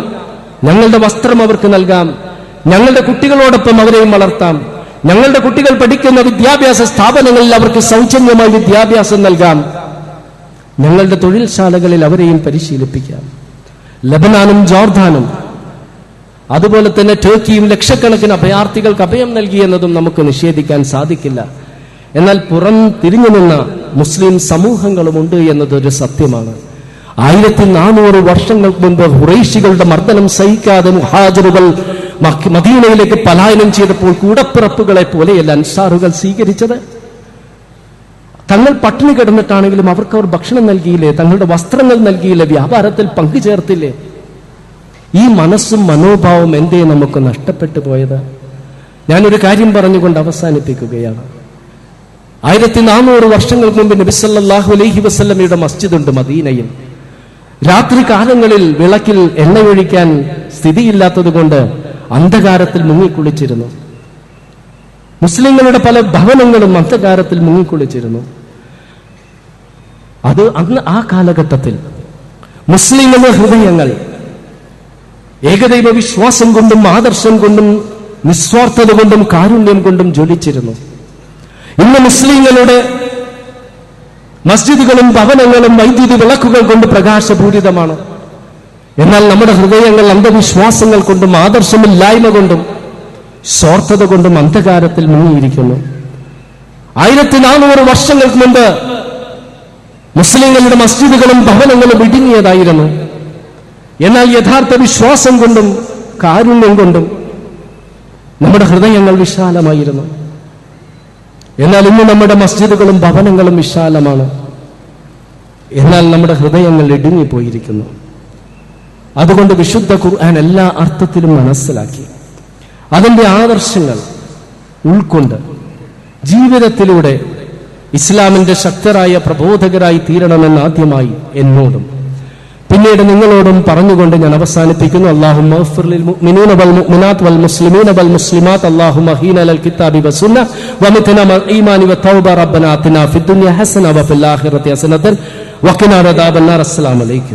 ഞങ്ങളുടെ വസ്ത്രം അവർക്ക് നൽകാം, ഞങ്ങളുടെ കുട്ടികളോടൊപ്പം അവരെയും വളർത്താം, ഞങ്ങളുടെ കുട്ടികൾ പഠിക്കുന്ന വിദ്യാഭ്യാസ സ്ഥാപനങ്ങളിൽ അവർക്ക് സൗജന്യമായി വിദ്യാഭ്യാസം നൽകാം, ഞങ്ങളുടെ തൊഴിൽശാലകളിൽ അവരെയും പരിശീലിപ്പിക്കാം. ലബനാനും ജോർദാനും അതുപോലെ തന്നെ ടർക്കിയും ലക്ഷക്കണക്കിന് അഭയാർത്ഥികൾക്ക് അഭയം നൽകിയെന്നതും നമുക്ക് നിഷേധിക്കാൻ സാധിക്കില്ല. എന്നാൽ പുറം തിരിഞ്ഞു നിന്ന മുസ്ലിം സമൂഹങ്ങളുമുണ്ട് എന്നതൊരു സത്യമാണ്. 1400 വർഷങ്ങൾക്ക് മുമ്പ് ഖുറൈശികളുടെ മർദ്ദനം സഹിക്കാതെ മുഹാജിറുകൾ മദീനയിലേക്ക് പലായനം ചെയ്തപ്പോൾ കൂടപ്പിറപ്പുകളെ പോലെയല്ല അൻസാറുകൾ സ്വീകരിച്ചത്. തങ്ങൾ പട്ടിണി കിടന്നിട്ടാണെങ്കിലും അവർക്ക് അവർ ഭക്ഷണം നൽകിയില്ലേ, തങ്ങളുടെ വസ്ത്രങ്ങൾ നൽകിയില്ലേ, വ്യാപാരത്തിൽ പങ്കുചേർത്തില്ലേ? ഈ മനസ്സും മനോഭാവം എന്തേ നമുക്ക് നഷ്ടപ്പെട്ടു പോയത്? ഞാനൊരു കാര്യം പറഞ്ഞുകൊണ്ട് അവസാനിപ്പിക്കുകയാണ്. 1400 വർഷങ്ങൾക്ക് മുമ്പ് നബി സല്ലല്ലാഹു അലൈഹി വസല്ലമയുടെ മസ്ജിദുണ്ട് മദീനയിൽ. രാത്രി കാലങ്ങളിൽ വിളക്കിൽ എണ്ണയൊഴിക്കാൻ സ്ഥിതിയില്ലാത്തത് കൊണ്ട് അന്ധകാരത്തിൽ മുങ്ങിക്കുളിച്ചിരുന്നു. മുസ്ലിങ്ങളുടെ പല ഭവനങ്ങളും അന്ധകാരത്തിൽ മുങ്ങിക്കുളിച്ചിരുന്നു. അത് അന്ന് ആ കാലഘട്ടത്തിൽ മുസ്ലിങ്ങളുടെ ഹൃദയങ്ങൾ ഏകദൈവ വിശ്വാസം കൊണ്ടും ആദർശം കൊണ്ടും നിസ്വാർത്ഥത കൊണ്ടും കാരുണ്യം കൊണ്ടും ജ്വലിച്ചിരുന്നു. ഇന്ന് മുസ്ലിങ്ങളുടെ മസ്ജിദുകളും ഭവനങ്ങളും വൈദ്യുതി വിളക്കുകൾ കൊണ്ട് പ്രകാശപൂരിതമാണ്. എന്നാൽ നമ്മുടെ ഹൃദയങ്ങൾ അന്ധവിശ്വാസങ്ങൾ കൊണ്ടും ആദർശമില്ലായ്മ കൊണ്ടും സ്വാർത്ഥത കൊണ്ടും അന്ധകാരത്തിൽ മുങ്ങിയിരിക്കുന്നു. 1400 വർഷങ്ങൾക്ക് മുമ്പ് മുസ്ലിങ്ങളുടെ മസ്ജിദുകളും ഭവനങ്ങളും ഇടുങ്ങിയതായിരുന്നു. എന്നാൽ യഥാർത്ഥ വിശ്വാസം കൊണ്ടും കാരുണ്യം കൊണ്ടും നമ്മുടെ ഹൃദയങ്ങൾ വിശാലമായിരുന്നു. എന്നാൽ ഇന്ന് നമ്മുടെ മസ്ജിദുകളും ഭവനങ്ങളും വിശാലമാണ്, എന്നാൽ നമ്മുടെ ഹൃദയങ്ങൾ ഇടുങ്ങിപ്പോയിരിക്കുന്നു. അതുകൊണ്ട് വിശുദ്ധ ഖുർആൻ എല്ലാ അർത്ഥത്തിലും മനസ്സിലാക്കി അതിന്റെ ആദർശങ്ങൾ ഉൾക്കൊണ്ട് ജീവിതത്തിലൂടെ ഇസ്ലാമിന്റെ ശക്തരായ പ്രബോധകരായി തീരണമെന്ന് ആദ്യമായി എന്നോടും പിന്നീട് നിങ്ങളോടും പറഞ്ഞുകൊണ്ട് ഞാൻ അവസാനിപ്പിക്കുന്നു. അല്ലാഹുമ്മ ഗ്ഫിർ ലിൽ മുഅ്മിനീന വൽ മുഅ്മിനാത്ത് വൽ മുസ്ലിമീന വൽ മുസ്ലിമാത്ത് അല്ലാഹുമ്മ ഹീന ലൽ കിതാബി വസുന്ന വമിത്ന മൽ ഈമാനി വത്തൗബ റബ്ബനാ ആതിനാ ഫിദ് ദുനിയ ഹസന വഫിൽ ആഖിറതി ഹസനതൻ വഖിനാ അദാബന്നാർ. അസ്സലാമു അലൈക്കും.